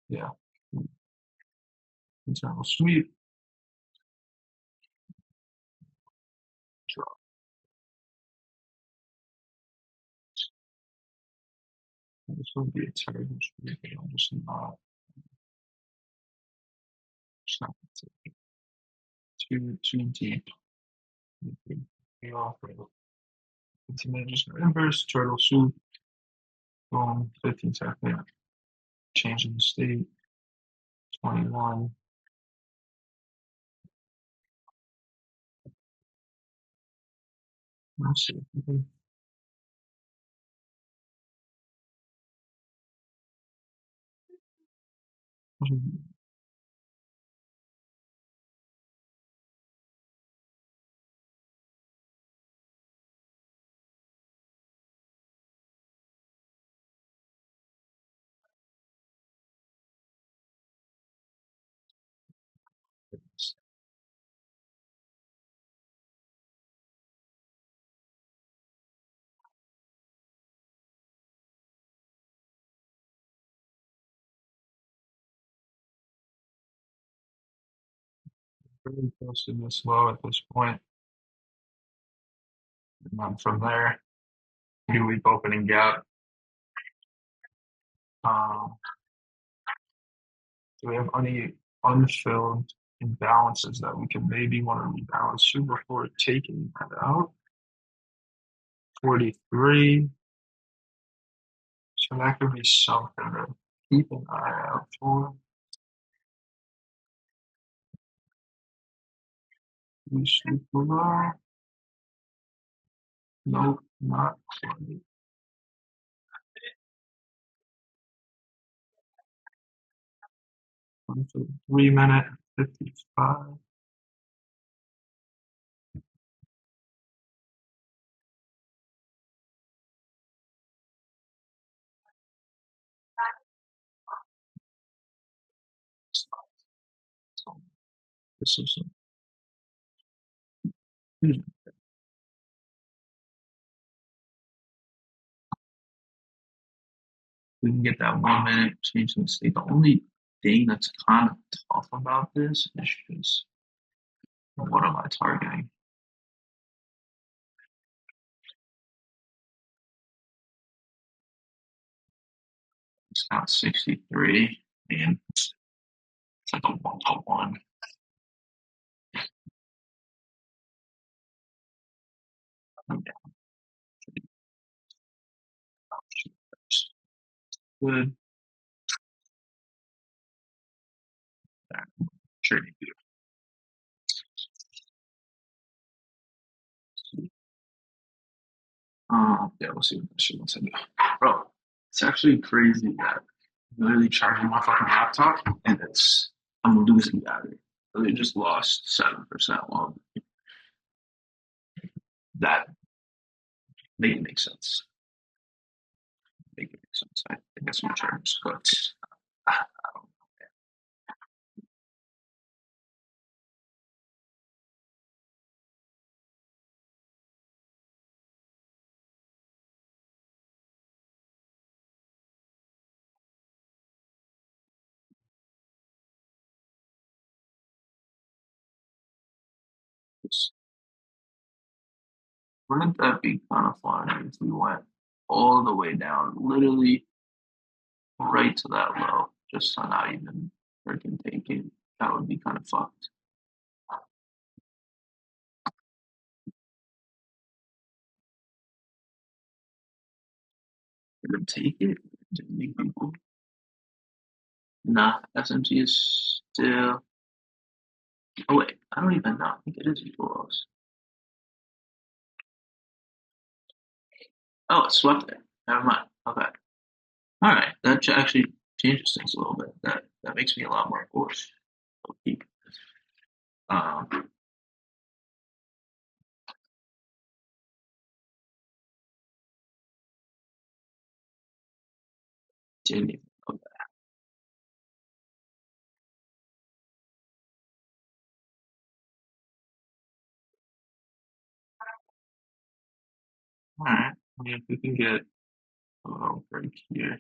Yeah. Internal sweep, drop. This would be a terrible sweep, but I'm just not too deep. We offer it. Just inverse turtle soup. Boom, 15 second. Changing the state. 21. Let's see. Really close to this low at this point. And then from there, 2 week opening gap. Um, do we have any unfilled imbalances that we could maybe want to rebalance to before taking that out? 43. So that could be something to keep an eye out for. Super low. Nope, not quite. 3 minute 55. This is we can get that 1 minute change in the state. The only thing that's kind of tough about this is just what am I targeting? It's not 63, and it's like a 1-to-1. Good. Sure you do. Yeah, we'll see what this shit wants to do. Bro, it's actually crazy that I'm literally charging my fucking laptop and I'm losing battery. They just lost 7% long. That make it make sense. Make it make sense. I think that's my terms, but I don't know. Wouldn't that be kind of fun if we went all the way down, literally right to that low, just to not even freaking take it? That would be kind of fucked. Would take it? Nah, SMT is still. Oh wait, I don't even know. I think it is equals. Oh, it swept it. Never mind. Okay. All right. That actually changes things a little bit. That makes me a lot more bullish. Okay. Um, didn't even know that. All right. I mean, if we can get a little break here.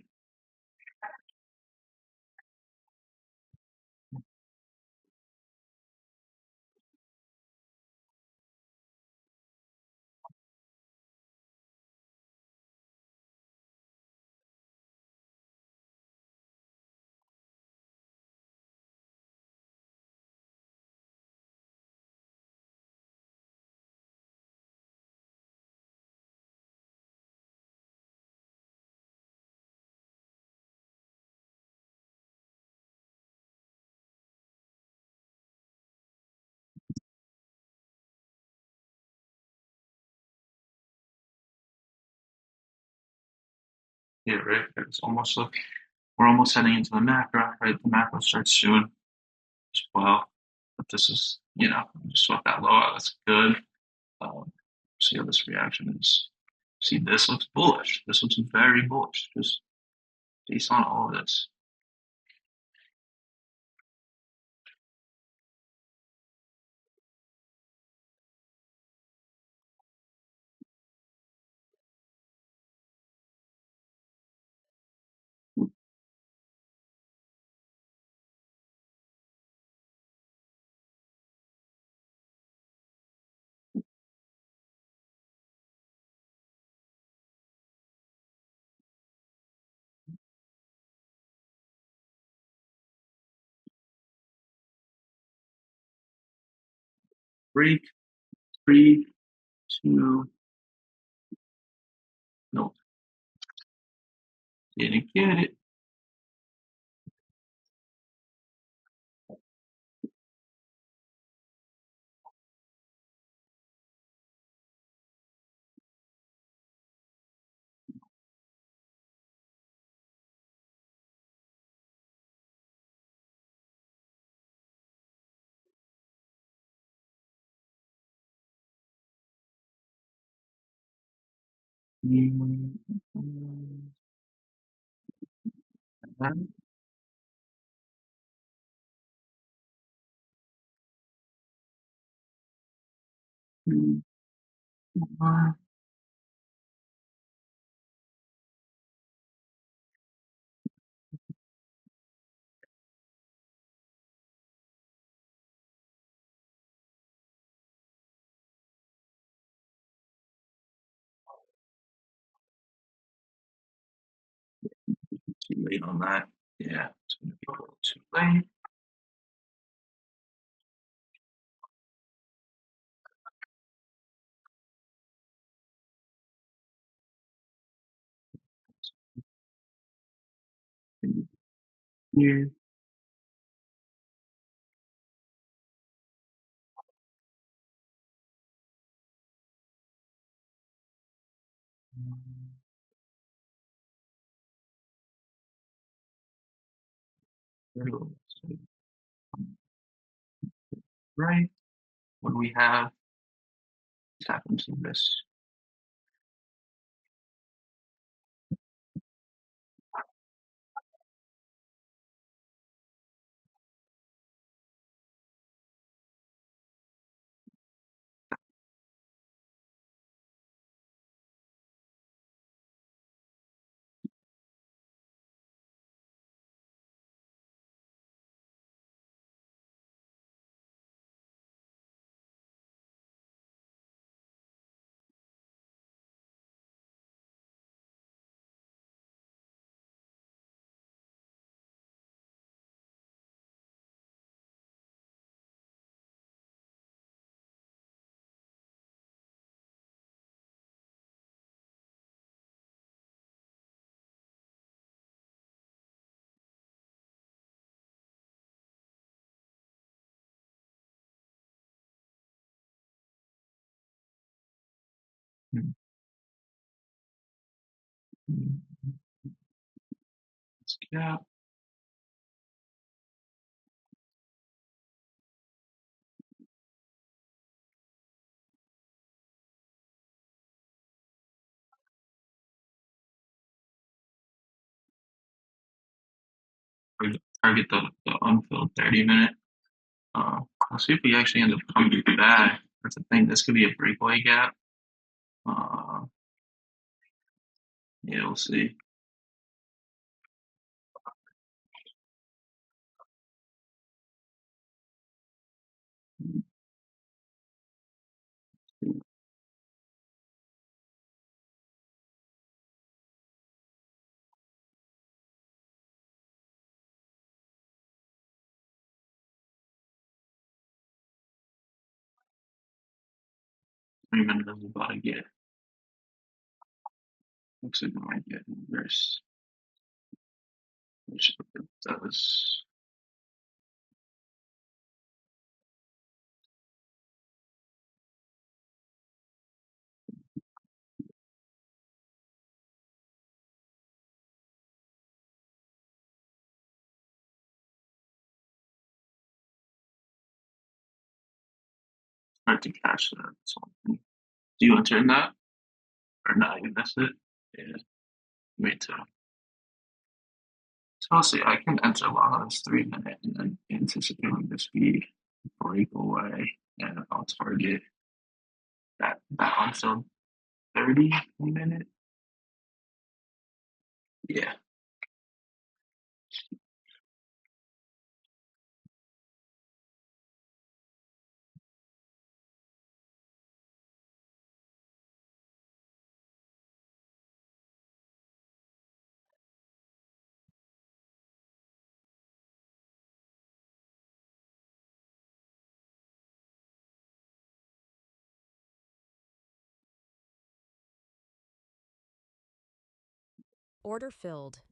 Yeah, right. It's almost like we're almost heading into the macro, right? The macro starts soon as well. But this is, just sweat that low out. That's good. See how this reaction is. See, this looks bullish. This looks very bullish, just based on all of this. Break, 3, 2, nope, didn't get it. Too late on that. Yeah, it's gonna be a little too late. Here. Right. What do we have? Tap into this. Let's cap. Target the unfilled 30-minute. I'll see if we actually end up coming back. That's the thing. This could be a breakaway gap. Uh, yeah, we'll see. Three 20 minutes is about to get. Looks like we might get reverse. Which it does. Hard to catch that. So, do you enter in that? Or not? You missed it? Yeah, me too. So I'll see. I can enter long as 3 minutes and then anticipating the speed breakaway, and I'll target that until 30 minute. Yeah. Order filled.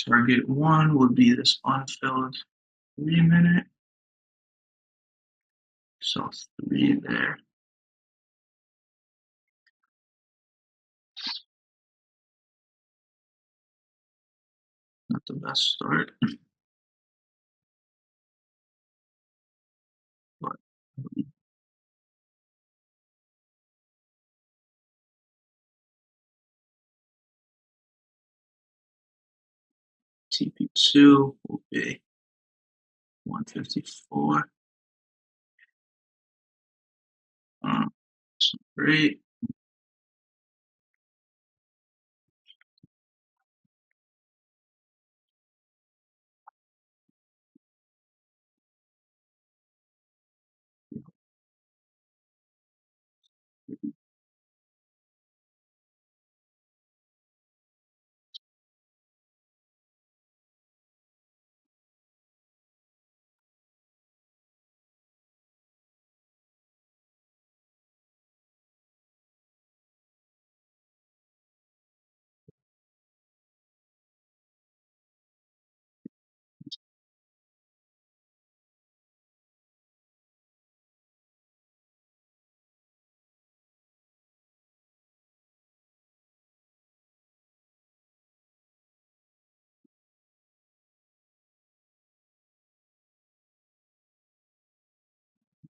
Target one would be this unfilled 3 minute. So three there. Not the best start, but TP2 will be 154. So great.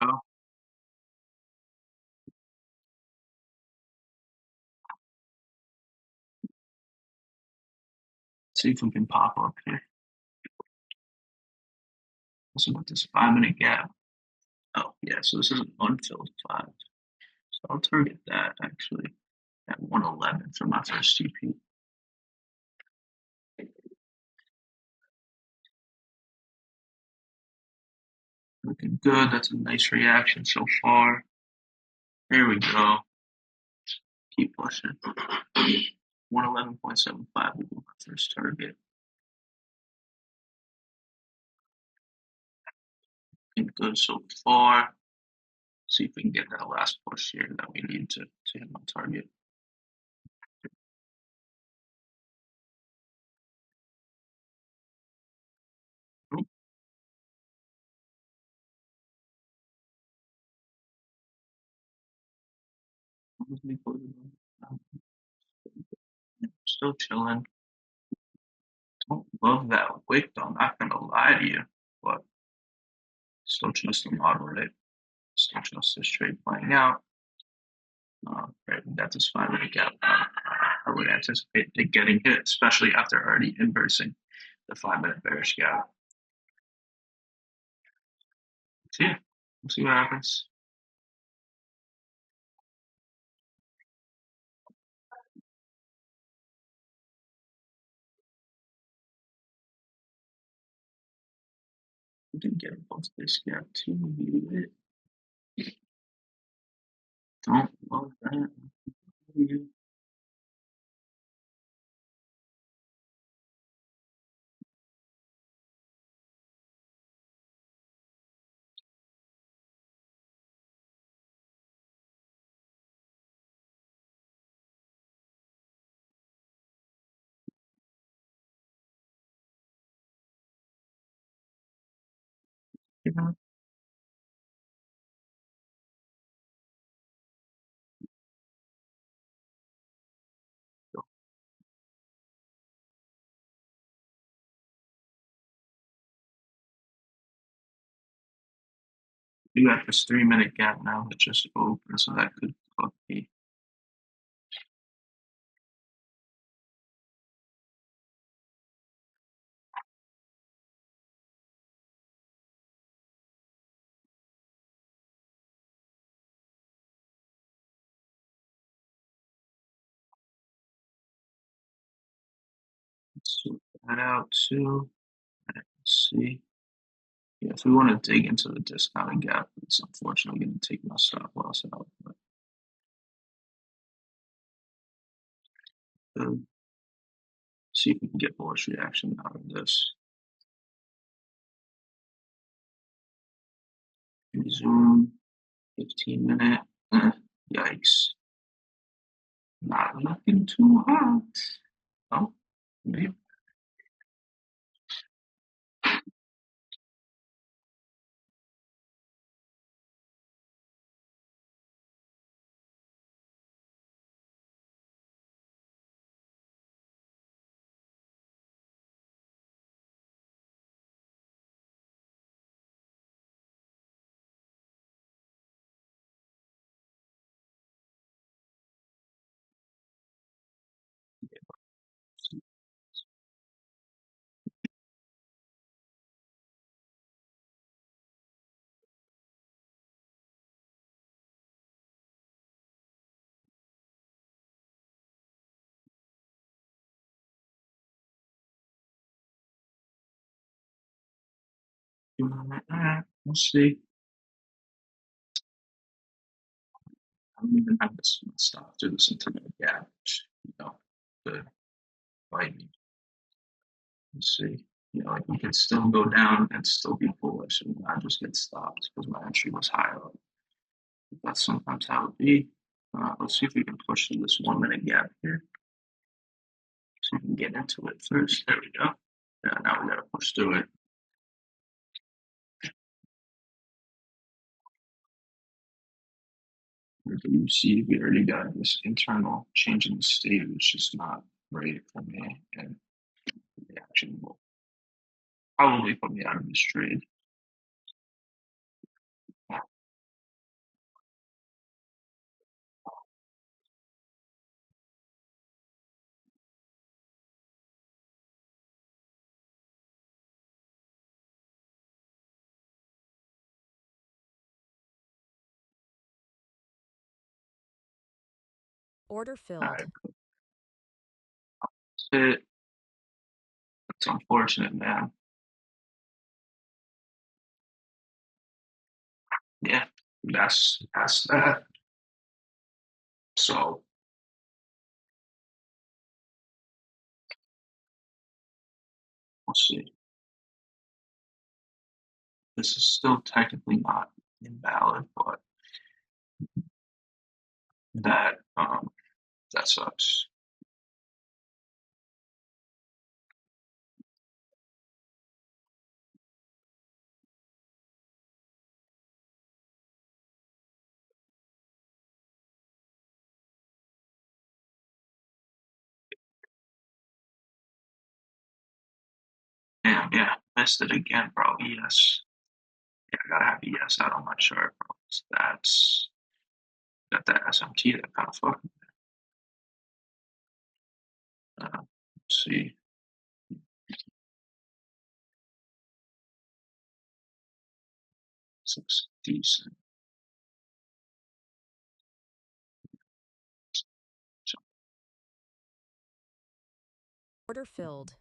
Oh, see if we can pop up here. Let's see what this 5 minute gap. Oh, yeah, so this is an unfilled five. So I'll target that actually at 111 for my first TP. Looking good. That's a nice reaction so far. Here we go. Keep pushing. 111.75 will be my first target. Looking good so far. See if we can get that last push here that we need to hit my target. Oh, still chilling. Don't love that wick though. I'm not gonna lie to you, but still trust the model, right? Still trust this trade playing out. Right, that's a 5 minute gap. I would anticipate it getting hit, especially after already inversing the 5 minute bearish gap. So yeah, we'll see what happens. We didn't get above this gap too. Don't love that. You know, We got this 3 minute gap now that just opened, so that could be. Let's sort that out too. Let's see. Yeah, if we want to dig into the discounted gap, it's unfortunately going to take my stop loss out. But see if we can get bullish reaction out of this. Zoom, 15 minute. Yikes. Not looking too hot. Oh, maybe. We'll see. I don't even have this stuff to this intermittent gap. Good. Like, let's see. Like we could still go down and still be bullish and not just get stopped because my entry was higher up. That's sometimes how it be. Let's see if we can push through this 1 minute gap here. So we can get into it first. There we go. Yeah, now we gotta push through it. You see, we already got this internal change in the state, which is not great for me, and the action will probably put me out of this trade. Order All filled. right, that's it. It's unfortunate, man. Yeah, that's that. So we'll see. This is still technically not invalid, but that sucks. Damn, yeah, missed it again, bro. Yes. Yeah, I gotta have ES out on my chart, bro. That's got that SMT that kind of fucking. Let's see. This looks decent. So, Order filled.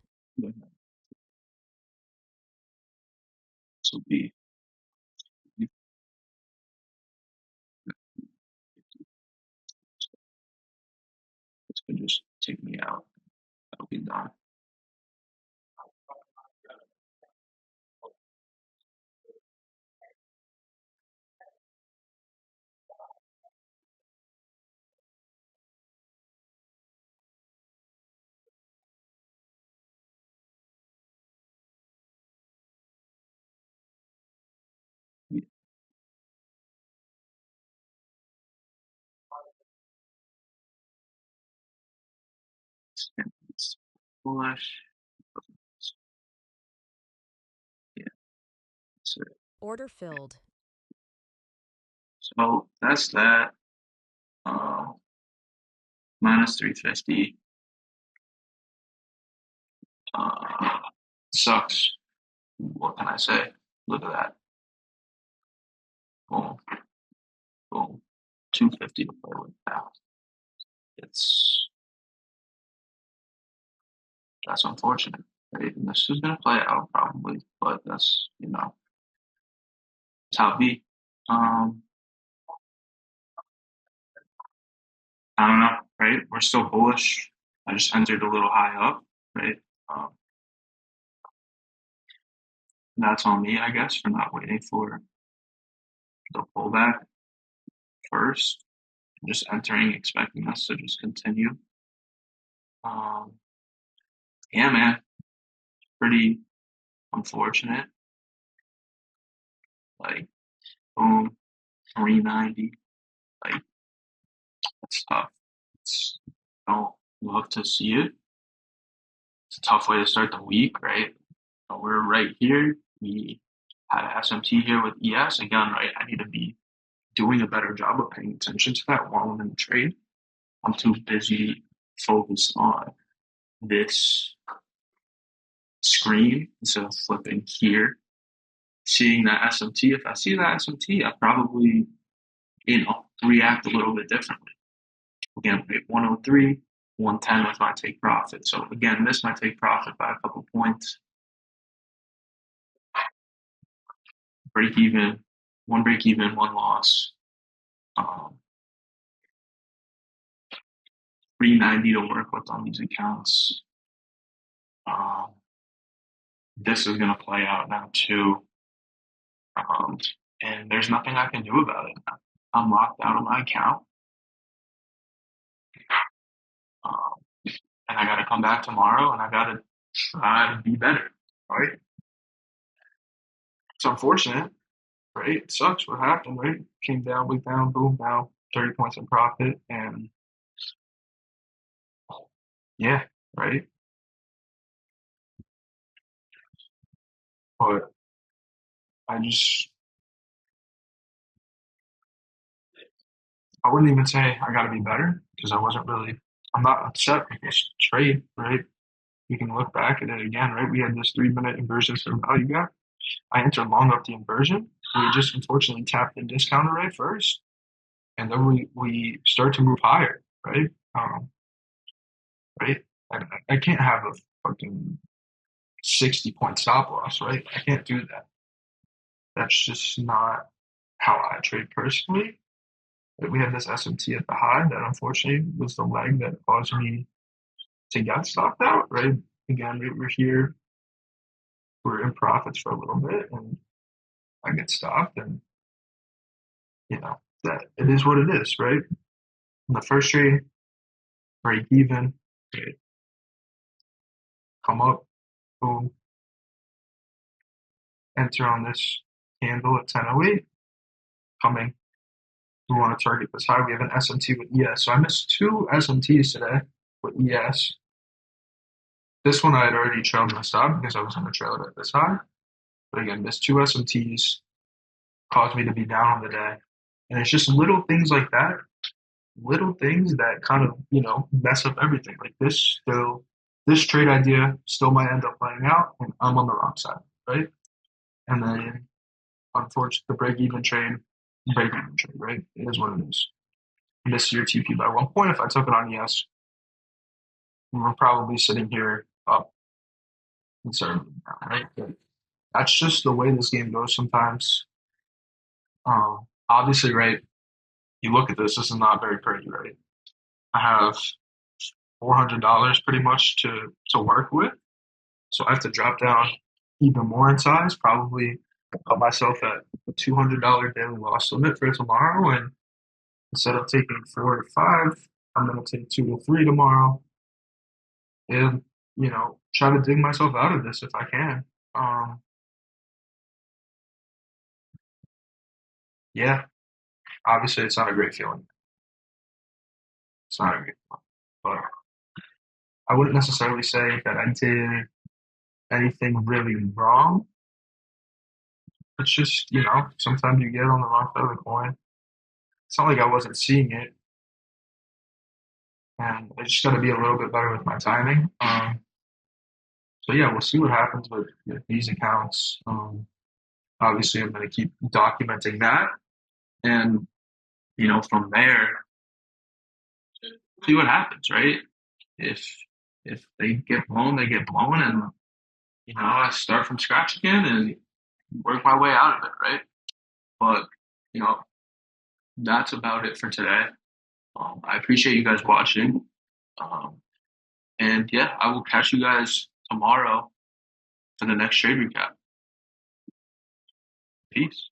this will be. This could just take me out. That'll be done. It's bullish. Yeah, that's it. Order filled. So that's that. Minus 350. Uh, sucks. What can I say? Look at that. Boom, boom. 250 to play with now. It's that's unfortunate. Right? And this is gonna play out probably, but that's how it be. Um, I don't know, right? We're still bullish. I just entered a little high up, right? Um, that's on me, I guess, for not waiting for the pullback first. Just entering, expecting us to just continue. Um, yeah, man, pretty unfortunate. Like, boom, 390. Like, that's tough. It's, don't love to see it. It's a tough way to start the week, right? But we're right here. We had a SMT here with ES. Again, right? I need to be doing a better job of paying attention to that while I'm in the trade. I'm too busy focused on this screen instead of flipping here, seeing that SMT. If I see that SMT, I probably, react a little bit differently. Again, we 103, 110 was my take profit. So again, this might take profit by a couple points. Break even, one break even, one loss. Um, 390 to work with on these accounts. Um, this is going to play out now too. Um, and there's nothing I can do about it. I'm locked out of my account. Um, and I got to come back tomorrow and I got to try to be better. Right. It's unfortunate. Right. It sucks what happened. Right. Came down, went down, boom, now 30 points in profit. And yeah. Right. But I just, I wouldn't even say I got to be better because I'm not upset with this trade. Right. You can look back at it again, right? We had this 3 minute inversion for value gap. I entered long up the inversion. We just unfortunately tapped the discount array first, and then we start to move higher, right? Right? I can't have a fucking 60-point stop loss, right? I can't do that. That's just not how I trade personally. But we had this SMT at the high that unfortunately was the leg that caused me to get stopped out, right? Again, we're here, we're in profits for a little bit, and I get stopped, and that it is what it is, right? In the first trade, break even, right? Come up, boom, enter on this candle at 10:08, coming. We want to target this high. We have an SMT with ES. So I missed two SMTs today with ES. This one I had already trailed my stop because I was going to trail it at this high. But again, missed two SMTs caused me to be down on the day. And it's just little things that kind of, mess up everything. Like this trade idea still might end up playing out and I'm on the wrong side, right? And then unfortunately the break even trade, right? It is what it is. Miss your TP by 1 point. If I took it on ES, we're probably sitting here up conservatively now, right? But that's just the way this game goes sometimes. Obviously, right? You look at this is not very pretty, right? I have $400 pretty much to work with. So I have to drop down even more in size, probably put myself at a $200 daily loss limit for tomorrow. And instead of taking 4 to 5, I'm going to take 2 to 3 tomorrow and, try to dig myself out of this if I can. Um, yeah, obviously it's not a great feeling. It's not a great feeling, but I wouldn't necessarily say that I did anything really wrong. It's just, sometimes you get on the wrong side of the coin. it's not like I wasn't seeing it, and I just got to be a little bit better with my timing. So yeah, we'll see what happens with these accounts. Obviously, I'm going to keep documenting that, and from there, see what happens, right? If if they get blown, they get blown, and I start from scratch again and work my way out of it, right? But you know, that's about it for today. I appreciate you guys watching, um, and yeah, I will catch you guys tomorrow for the next trade recap. Peace.